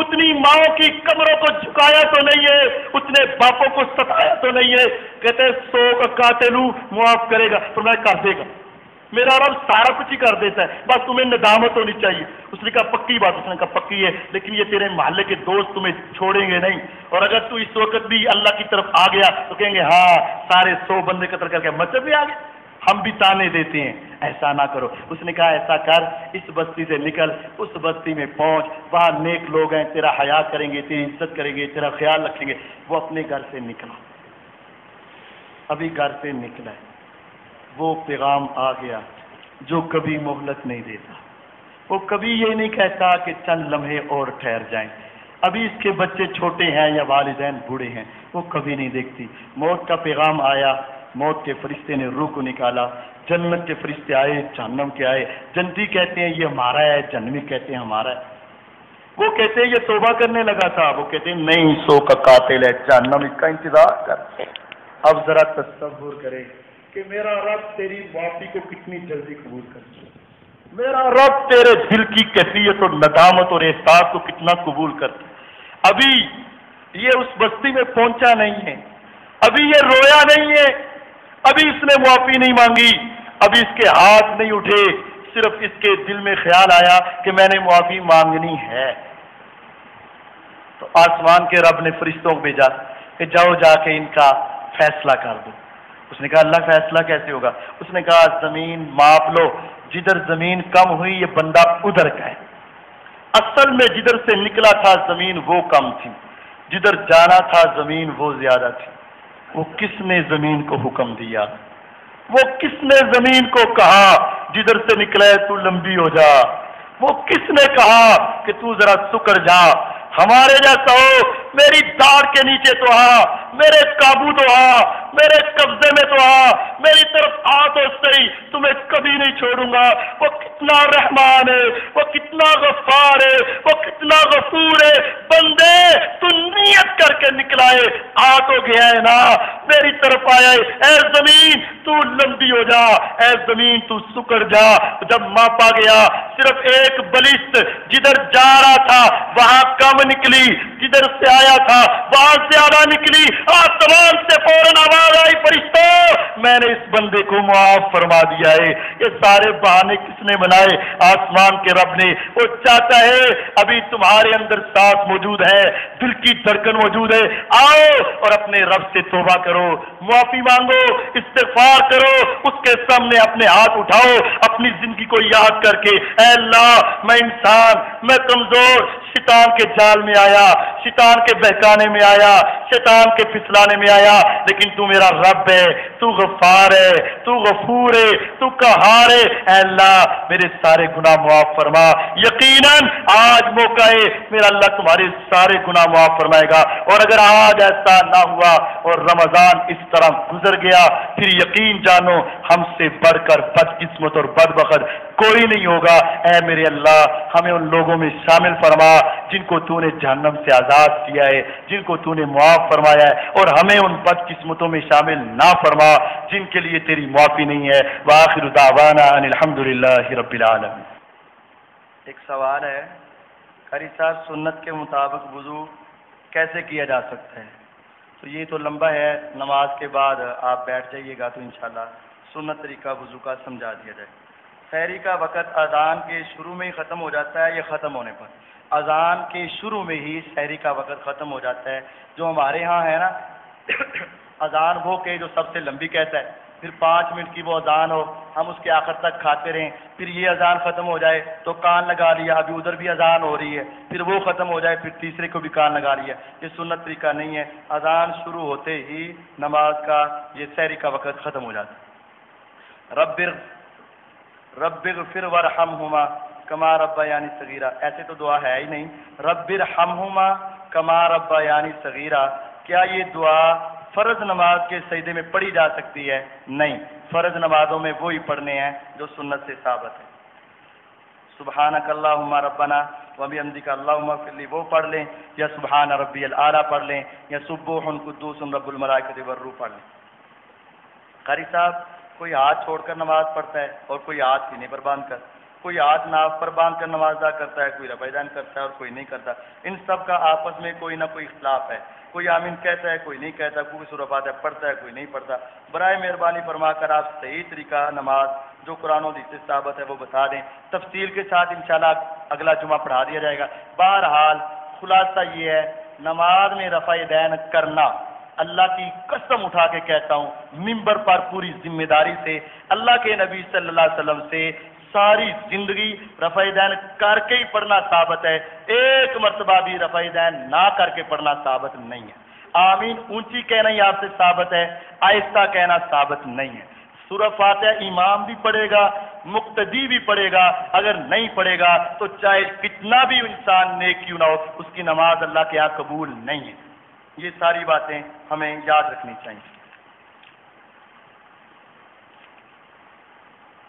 اتنی ماؤں کی کمروں کو جھکایا تو نہیں ہے، اتنے باپوں کو ستایا تو نہیں ہے۔ کہتے 100 کا قاتل ہوں، معاف کرے گا؟ تو میں کر دے گا، میرا رب سارا کچھ ہی کر دیتا ہے، بس تمہیں ندامت ہونی چاہیے۔ اس نے کہا پکی بات، اس نے کہا پکی ہے، لیکن یہ تیرے محلے کے دوست تمہیں چھوڑیں گے نہیں، اور اگر تو اس وقت بھی اللہ کی طرف آ گیا تو کہیں گے ہاں سارے 100 بندے قتل کر کے مطلب بھی آ گئے، ہم بھی تانے دیتے ہیں، ایسا نہ کرو۔ اس نے کہا ایسا کر، اس بستی سے نکل، اس بستی میں پہنچ، وہاں نیک لوگ ہیں، تیرا حیا کریں گے، تیری عزت کریں گے، تیرا خیال رکھیں گے۔ وہ اپنے گھر سے نکلا، ابھی گھر سے نکلا ہے، وہ پیغام آ گیا جو کبھی مہلت نہیں دیتا، وہ کبھی یہ نہیں کہتا کہ چند لمحے اور ٹھہر جائیں، ابھی اس کے بچے چھوٹے ہیں یا والدین بوڑھے ہیں، وہ کبھی نہیں دیکھتی۔ موت کا پیغام آیا، موت کے فرشتے نے روح کو نکالا، جنت کے فرشتے آئے، جہنم کے آئے، جنتی کہتے ہیں یہ ہمارا ہے، جہنمی کہتے ہیں ہمارا ہے، وہ کہتے ہیں یہ توبہ کرنے لگا تھا، وہ کہتے ہیں نہیں 100 کا قاتل ہے، جہنم اس کا انتظار کر۔ اب ذرا تصور کرے کہ میرا رب تیری معافی کو کتنی جلدی قبول کرتا ہے، میرا رب تیرے دل کی کیفیت اور ندامت اور احساس کو کتنا قبول کرتا ہے۔ ابھی یہ اس بستی میں پہنچا نہیں ہے، ابھی یہ رویا نہیں ہے، ابھی اس نے معافی نہیں مانگی، ابھی اس کے ہاتھ نہیں اٹھے، صرف اس کے دل میں خیال آیا کہ میں نے معافی مانگنی ہے، تو آسمان کے رب نے فرشتوں کو بھیجا کہ جاؤ جا کے ان کا فیصلہ کر دو۔ اس نے کہا اللہ فیصلہ کیسے ہوگا؟ اس نے کہا زمین ماپ لو، جدھر زمین کم ہوئی یہ بندہ ادھر کا ہے، اصل میں جدھر سے نکلا تھا زمین وہ کم تھی، جدھر جانا تھا زمین وہ زیادہ تھی۔ وہ کس نے زمین کو حکم دیا؟ وہ کس نے زمین کو کہا جدھر سے نکلے تو لمبی ہو جا؟ وہ کس نے کہا کہ تو ذرا سکڑ جا، ہمارے جیسا ہو، میری داڑھ کے نیچے تو آ، میرے قابو تو آ، میرے قبضے میں تو آ، میری طرف آ تو صحیح، تمہیں کبھی نہیں چھوڑوں گا۔ وہ کتنا رحمان ہے، وہ کتنا غفار ہے، وہ کتنا غفور ہے۔ بندے تو نیت کر کے نکلا ہے، آ تو گیا ہے نا، میری طرف آیا ہے، اے زمین تو لمبی ہو جا، اے زمین تو سکڑ جا۔ جب ماپا گیا صرف ایک بلسٹ جدھر جا رہا تھا وہاں کم نکلی، جدھر سے آیا تھا وہاں زیادہ نکلی۔ آسمان سے فوراً آواز آئی فرشتوں میں نے اس بندے کو معاف فرما دیا ہے۔ یہ سارے بہانے کس نے بنائے؟ آسمان کے رب نے۔ وہ چاہتا ہے ابھی تمہارے اندر سانس موجود ہے، دل کی دھڑکن موجود ہے، آؤ اور اپنے رب سے توبہ کرو، معافی مانگو، استغفار کرو، اس کے سامنے اپنے ہاتھ اٹھاؤ، اپنی زندگی کو یاد کر کے اے اللہ میں انسان، میں کمزور، شیطان کے جال میں آیا، شیطان کے بہکانے میں آیا، شیطان کے پھسلانے میں آیا، لیکن تو میرا رب ہے، تو غفار ہے، تو غفور ہے، تو قہار ہے۔ اے اللہ میرے سارے گناہ معاف فرما۔ یقیناً آج موقع ہے میرا اللہ تمہارے سارے گناہ معاف فرمائے گا، اور اگر آج ایسا نہ ہوا اور رمضان اس طرح گزر گیا پھر یقین جانو ہم سے بڑھ کر بدقسمت اور بدبخت کوئی نہیں ہوگا۔ اے میرے اللہ ہمیں ان لوگوں میں شامل فرما جن کو تو نے جہنم سے آزاد کیا ہے، جن کو تو نے معاف فرمایا ہے، اور ہمیں ان بدقسمتوں میں شامل نہ فرما جن کے لیے تیری معافی نہیں ہے۔ وآخر دعوانا ان الحمدللہ رب العالمین۔ ایک سوال ہے قاری صاحب، سنت کے مطابق وضو کیسے کیا جا سکتا ہے؟ تو یہ تو لمبا ہے، نماز کے بعد آپ بیٹھ جائیے گا تو انشاءاللہ سنت طریقہ وضو کا سمجھا دیا جائے۔ سحری کا وقت اذان کے شروع میں ہی ختم ہو جاتا ہے یا ختم ہونے پر؟ اذان کے شروع میں ہی سحری کا وقت ختم ہو جاتا ہے۔ جو ہمارے ہاں ہے نا اذان وہ کہ جو سب سے لمبی کہتا ہے، پھر 5 منٹ کی وہ اذان ہو، ہم اس کے آخر تک کھاتے رہیں، پھر یہ اذان ختم ہو جائے تو کان لگا لیا، ابھی ادھر بھی اذان ہو رہی ہے، پھر وہ ختم ہو جائے پھر تیسرے کو بھی کان لگا لیا۔ یہ سنت طریقہ نہیں ہے۔ اذان شروع ہوتے ہی نماز کا یہ سحری کا وقت ختم ہو جاتا ہے۔ رب اغفر ورحمہما کما ربیانی صغیرہ، ایسے تو دعا ہے ہی نہیں۔ رب ارحمہما کما ربیانی صغیرہ، کیا یہ دعا فرض نماز کے سجدے میں پڑھی جا سکتی ہے؟ نہیں، فرض نمازوں میں وہی پڑھنے ہیں جو سنت سے ثابت ہے۔ سبحانک اللہم ربنا وبحمدک اللہم اغفر لی وہ پڑھ لیں، یا سبحان ربی الاعلیٰ پڑھ لیں، یا سبوح قدوس رب الملائکۃ والروح پڑھ لیں۔ قاری صاحب کوئی ہاتھ چھوڑ کر نماز پڑھتا ہے اور کوئی ہاتھ سینے پر باندھ کر، کوئی ہاتھ ناف پر باندھ کر نماز ادا کرتا ہے، کوئی رفع دین کرتا ہے اور کوئی نہیں کرتا۔ ان سب کا آپس میں کوئی نہ کوئی اختلاف ہے، کوئی آمین کہتا ہے کوئی نہیں کہتا، کوئی سورہ فاتحہ پڑھتا ہے کوئی نہیں پڑھتا۔ برائے مہربانی فرما کر آپ صحیح طریقہ نماز جو قرآن و حدیث سے ثابت ہے وہ بتا دیں، تفصیل کے ساتھ انشاءاللہ اگلا جمعہ پڑھا دیا جائے گا۔ بہرحال خلاصہ یہ ہے، نماز میں رفع دین کرنا، اللہ کی قسم اٹھا کے کہتا ہوں منبر پر پوری ذمہ داری سے، اللہ کے نبی صلی اللہ علیہ وسلم سے ساری زندگی رفع دین کر کے ہی پڑھنا ثابت ہے، ایک مرتبہ بھی رفع دین نہ کر کے پڑھنا ثابت نہیں ہے۔ آمین اونچی کہنا ہی آپ سے ثابت ہے، آہستہ کہنا ثابت نہیں ہے۔ سورہ فاتحہ امام بھی پڑھے گا، مقتدی بھی پڑھے گا، اگر نہیں پڑھے گا تو چاہے کتنا بھی انسان نیک کیوں نہ ہو اس کی نماز اللہ کے یہاں قبول نہیں ہے۔ یہ ساری باتیں ہمیں یاد رکھنی چاہیے۔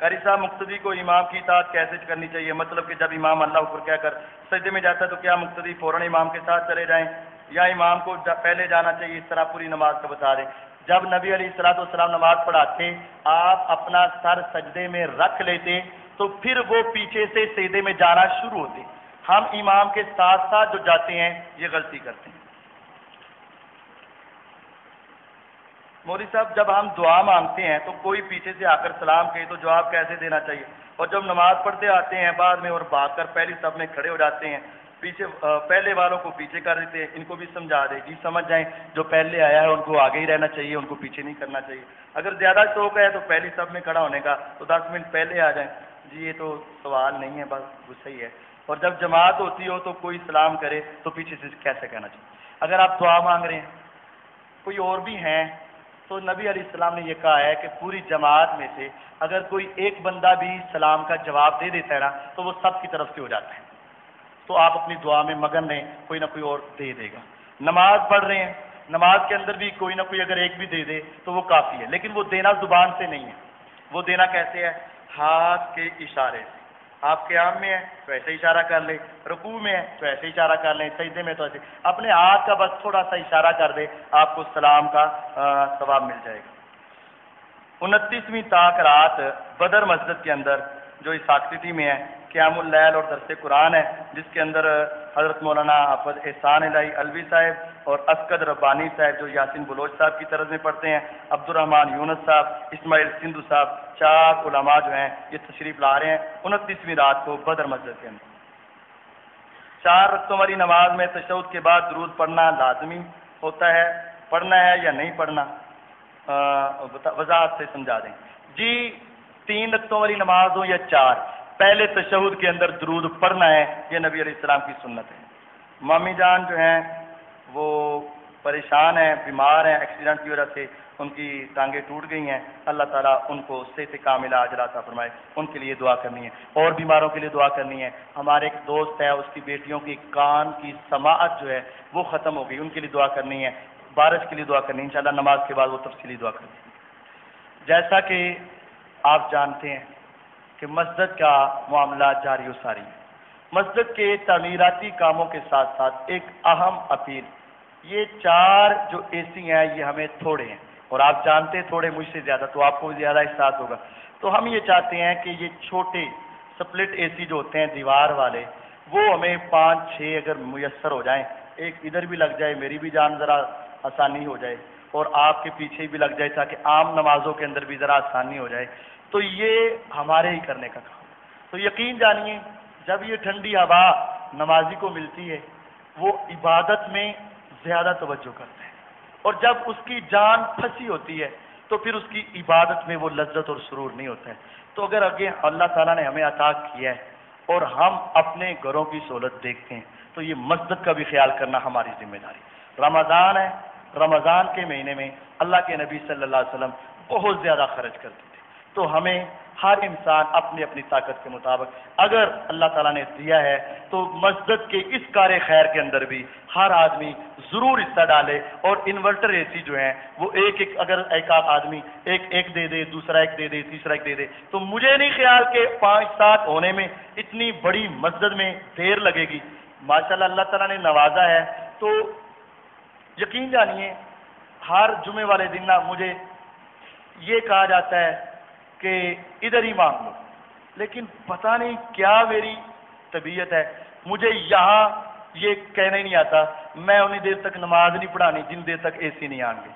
قاری صاحب مقتدی کو امام کی اطاعت کیسے کرنی چاہیے؟ مطلب کہ جب امام اللہ اکبر کہہ کر سجدے میں جاتا ہے تو کیا مقتدی فوراً امام کے ساتھ چلے جائیں یا امام کو پہلے جانا چاہیے؟ اس طرح پوری نماز کا بتا دیں۔ جب نبی علیہ السلام نماز پڑھاتے آپ اپنا سر سجدے میں رکھ لیتے تو پھر وہ پیچھے سے سجدے میں جانا شروع ہوتے۔ ہم امام کے ساتھ ساتھ جو جاتے ہیں یہ غلطی کرتے ہیں۔ مولوی صاحب جب ہم دعا مانگتے ہیں تو کوئی پیچھے سے آ کر سلام کہے تو جواب کیسے دینا چاہیے؟ اور جب نماز پڑھتے آتے ہیں بعد میں اور بھاگ کر پہلی صف میں کھڑے ہو جاتے ہیں، پیچھے پہلے والوں کو پیچھے کر دیتے ہیں، ان کو بھی سمجھا دیں جی سمجھ جائیں جو پہلے آیا ہے ان کو آگے ہی رہنا چاہیے، ان کو پیچھے نہیں کرنا چاہیے۔ اگر زیادہ شوق ہے تو پہلی صف میں کھڑا ہونے کا تو 10 منٹ پہلے آ جائیں۔ جی یہ تو سوال نہیں ہے، بس وہ صحیح ہے۔ اور جب جماعت ہوتی ہو تو کوئی سلام کرے تو پیچھے سے کیسے کہنا چاہیے؟ اگر آپ دعا مانگ رہے ہیں کوئی اور بھی ہیں تو نبی علیہ السلام نے یہ کہا ہے کہ پوری جماعت میں سے اگر کوئی ایک بندہ بھی سلام کا جواب دے دیتا ہے نا تو وہ سب کی طرف سے ہو جاتا ہے، تو آپ اپنی دعا میں مگن رہیں، کوئی نہ کوئی اور دے دے گا۔ نماز پڑھ رہے ہیں، نماز کے اندر بھی کوئی نہ کوئی اگر ایک بھی دے دے تو وہ کافی ہے، لیکن وہ دینا زبان سے نہیں ہے۔ وہ دینا کیسے ہے؟ ہاتھ کے اشارے سے۔ آپ قیام میں ہیں تو ایسے اشارہ کر لیں، رکوع میں ہیں تو ایسے اشارہ کر لیں، سجدے میں تو ایسے اپنے ہاتھ کا بس تھوڑا سا اشارہ کر دے، آپ کو سلام کا ثواب مل جائے گا۔ 29ویں طاق رات بدر مسجد کے اندر جو اس آکریتی میں ہے قیام اللیل اور درس قرآن ہے، جس کے اندر حضرت مولانا حافظ احسان الہی الوی صاحب اور اسکد ربانی صاحب جو یاسین بلوچ صاحب کی طرز میں پڑھتے ہیں، عبد الرحمن یونس صاحب، اسماعیل سندھو صاحب، 4 علماء جو ہیں یہ تشریف لا رہے ہیں 29ویں رات کو بدر مسجد کے اندر۔ 4 رکعتوں والی نماز میں تشہد کے بعد درود پڑھنا لازمی ہوتا ہے، پڑھنا ہے یا نہیں پڑھنا؟ وضاحت سے سمجھا دیں۔ جی 3 رکعتوں والی نماز ہو یا 4، پہلے تشہد کے اندر درود پڑھنا ہے، یہ نبی علیہ السلام کی سنت ہے۔ مامی جان جو ہیں وہ پریشان ہیں، بیمار ہیں، ایکسیڈنٹ کی وجہ سے ان کی ٹانگیں ٹوٹ گئی ہیں، اللہ تعالیٰ ان کو صحت کاملہ عاجلہ عطا فرمائے، ان کے لیے دعا کرنی ہے۔ اور بیماروں کے لیے دعا کرنی ہے۔ ہمارے ایک دوست ہے، اس کی بیٹیوں کی کان کی سماعت جو ہے وہ ختم ہو گئی، ان کے لیے دعا کرنی ہے۔ بارش کے لیے دعا کرنی ہے، انشاءاللہ نماز کے بعد وہ تفصیلی دعا کرنی ہے۔ جیسا کہ آپ جانتے ہیں کہ مسجد کا معاملہ جاری و ساری ہے۔ مسجد کے تعمیراتی کاموں کے ساتھ ساتھ ایک اہم اپیل، یہ 4 جو اے سی ہیں یہ ہمیں تھوڑے ہیں، اور آپ جانتے ہیں تھوڑے مجھ سے زیادہ، تو آپ کو بھی زیادہ احساس ہوگا، تو ہم یہ چاہتے ہیں کہ یہ چھوٹے سپلٹ اے سی جو ہوتے ہیں دیوار والے وہ ہمیں 5-6 اگر میسر ہو جائیں، ایک ادھر بھی لگ جائے، میری بھی جان ذرا آسانی ہو جائے اور آپ کے پیچھے بھی لگ جائے تاکہ عام نمازوں کے اندر بھی ذرا آسانی ہو جائے، تو یہ ہمارے ہی کرنے کا کام۔ تو یقین جانیے جب یہ ٹھنڈی ہوا نمازی کو ملتی ہے وہ عبادت میں زیادہ توجہ کرتا ہے، اور جب اس کی جان پھنسی ہوتی ہے تو پھر اس کی عبادت میں وہ لذت اور سرور نہیں ہوتا ہے۔ تو اگر آگے اللہ تعالیٰ نے ہمیں عطا کیا ہے اور ہم اپنے گھروں کی سہولت دیکھتے ہیں تو یہ مسجد کا بھی خیال کرنا ہماری ذمہ داری۔ رمضان ہے، رمضان کے مہینے میں اللہ کے نبی صلی اللہ علیہ وسلم بہت زیادہ خرچ کرتے تھے، تو ہمیں ہر انسان اپنی اپنی طاقت کے مطابق اگر اللہ تعالیٰ نے دیا ہے تو مسجد کے اس کار خیر کے اندر بھی ہر آدمی ضرور حصہ ڈالے، اور انورٹر اے سی جو ہیں وہ اگر ایک آدمی ایک دے دے، دوسرا ایک دے دے، تیسرا ایک دے دے، تو مجھے نہیں خیال کہ 5-7 ہونے میں اتنی بڑی مسجد میں دیر لگے گی۔ ماشاءاللہ اللہ تعالیٰ نے نوازا ہے، تو یقین جانیے ہر جمعے والے دن نا مجھے یہ کہا جاتا ہے کہ ادھر ہی مانگ لو، لیکن پتہ نہیں کیا میری طبیعت ہے، مجھے یہاں یہ کہنا ہی نہیں آتا، میں انہی دیر تک نماز نہیں پڑھانی جن دیر تک اے سی نہیں آئیں گے،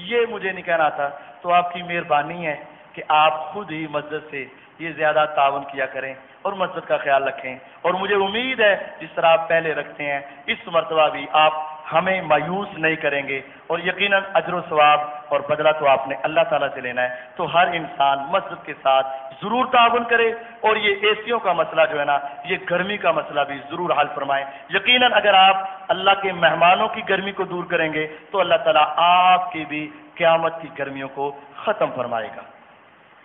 یہ مجھے نہیں کہنا آتا۔ تو آپ کی مہربانی ہے کہ آپ خود ہی مسجد سے یہ زیادہ تعاون کیا کریں اور مسجد کا خیال رکھیں، اور مجھے امید ہے جس طرح آپ پہلے رکھتے ہیں اس مرتبہ بھی آپ ہمیں مایوس نہیں کریں گے، اور یقیناً اجر و ثواب اور بدلہ تو آپ نے اللہ تعالیٰ سے لینا ہے۔ تو ہر انسان مسجد کے ساتھ ضرور تعاون کرے، اور یہ اے سیوں کا مسئلہ جو ہے نا یہ گرمی کا مسئلہ بھی ضرور حل فرمائیں۔ یقیناً اگر آپ اللہ کے مہمانوں کی گرمی کو دور کریں گے تو اللہ تعالیٰ آپ کی بھی قیامت کی گرمیوں کو ختم فرمائے گا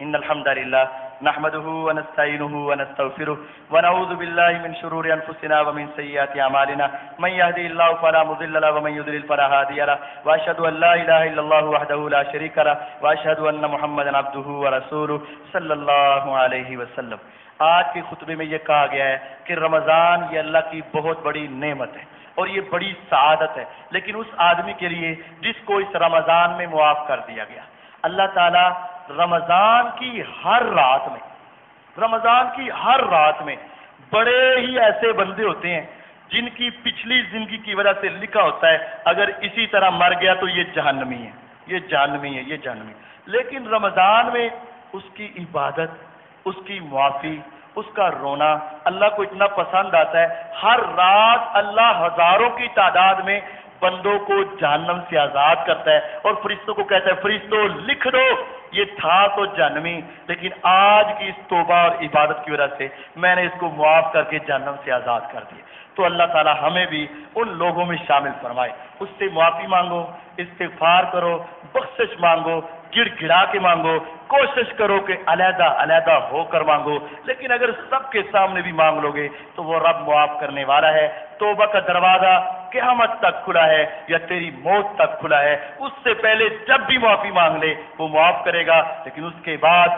إن الحمد لله نحمده ونستعينه ونستغفره ونعوذ بالله من شرور أنفسنا ومن سيئات أعمالنا من يهدي الله فلا مضل له ومن يضلل فلا هادي له وأشهد أن لا إله إلا الله وحده لا شريك له وأشهد أن محمدا عبده ورسوله صلی اللہ علیہ وسلم۔ آج کے خطبے میں یہ کہا گیا ہے کہ رمضان یہ اللہ کی بہت بڑی نعمت ہے اور یہ بڑی سعادت ہے، لیکن اس آدمی کے لیے جس کو اس رمضان میں معاف کر دیا گیا۔ اللہ تعالیٰ رمضان کی ہر رات میں بڑے ہی ایسے بندے ہوتے ہیں جن کی پچھلی زندگی کی وجہ سے لکھا ہوتا ہے اگر اسی طرح مر گیا تو یہ جہنمی ہے، یہ جہنمی ہے، یہ جہنمی۔ لیکن رمضان میں اس کی عبادت، اس کی معافی، اس کا رونا اللہ کو اتنا پسند آتا ہے، ہر رات اللہ ہزاروں کی تعداد میں بندوں کو جہنم سے آزاد کرتا ہے اور فرشتوں کو کہتا ہے فرشتوں لکھ دو یہ تھا تو جہنمی، لیکن آج کی اس توبہ اور عبادت کی وجہ سے میں نے اس کو معاف کر کے جہنم سے آزاد کر دیا۔ تو اللہ تعالی ہمیں بھی ان لوگوں میں شامل فرمائے۔ اس سے معافی مانگو، استغفار کرو، بخشش مانگو، گڑ گڑا کے مانگو، کوشش کرو کہ علیحدہ علیحدہ ہو کر مانگو، لیکن اگر سب کے سامنے بھی مانگ لو گے تو وہ رب معاف کرنے والا ہے۔ توبہ کا دروازہ قیامت تک کھلا ہے یا تیری موت تک کھلا ہے، اس سے پہلے جب بھی معافی مانگ لے وہ معاف کرے گا، لیکن اس کے بعد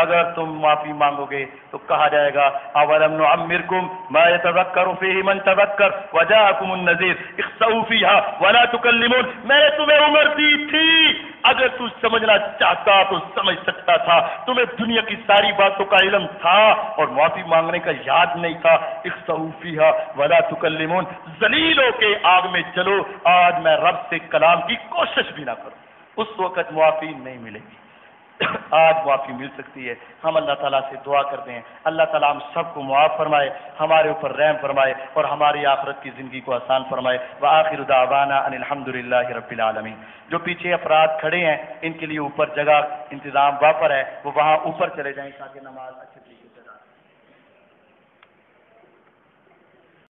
اگر تم معافی مانگو گے تو کہا جائے گا اولم نعمرکم ما یتذکر فیہ من تذکر وجاءکم النذیر اخسؤوا فیہا ولا تکلمون، میں نے تمہیں عمر دی تھی، اگر تو سمجھنا چاہتا تو سمجھ سکتا تھا، تمہیں دنیا کی ساری باتوں کا علم تھا اور معافی مانگنے کا یاد نہیں تھا۔ اخسؤوا فیہا ولا تکلمون، ذلیل ہو کے آگ میں چلو، آج میں رب سے کلام کی کوشش بھی نہ کروں، اس وقت معافی نہیں ملے گی، آج معافی مل سکتی ہے۔ ہم اللہ تعالیٰ سے دعا کرتے ہیں اللہ تعالیٰ ہم سب کو معاف فرمائے، ہمارے اوپر رحم فرمائے اور ہماری آخرت کی زندگی کو آسان فرمائے۔ وآخر دعوانا ان الحمدللہ رب العالمین۔ جو پیچھے افراد کھڑے ہیں ان کے لیے اوپر جگہ انتظام وہاں پر ہے، وہ وہاں اوپر چلے جائیں تاکہ نماز اچھے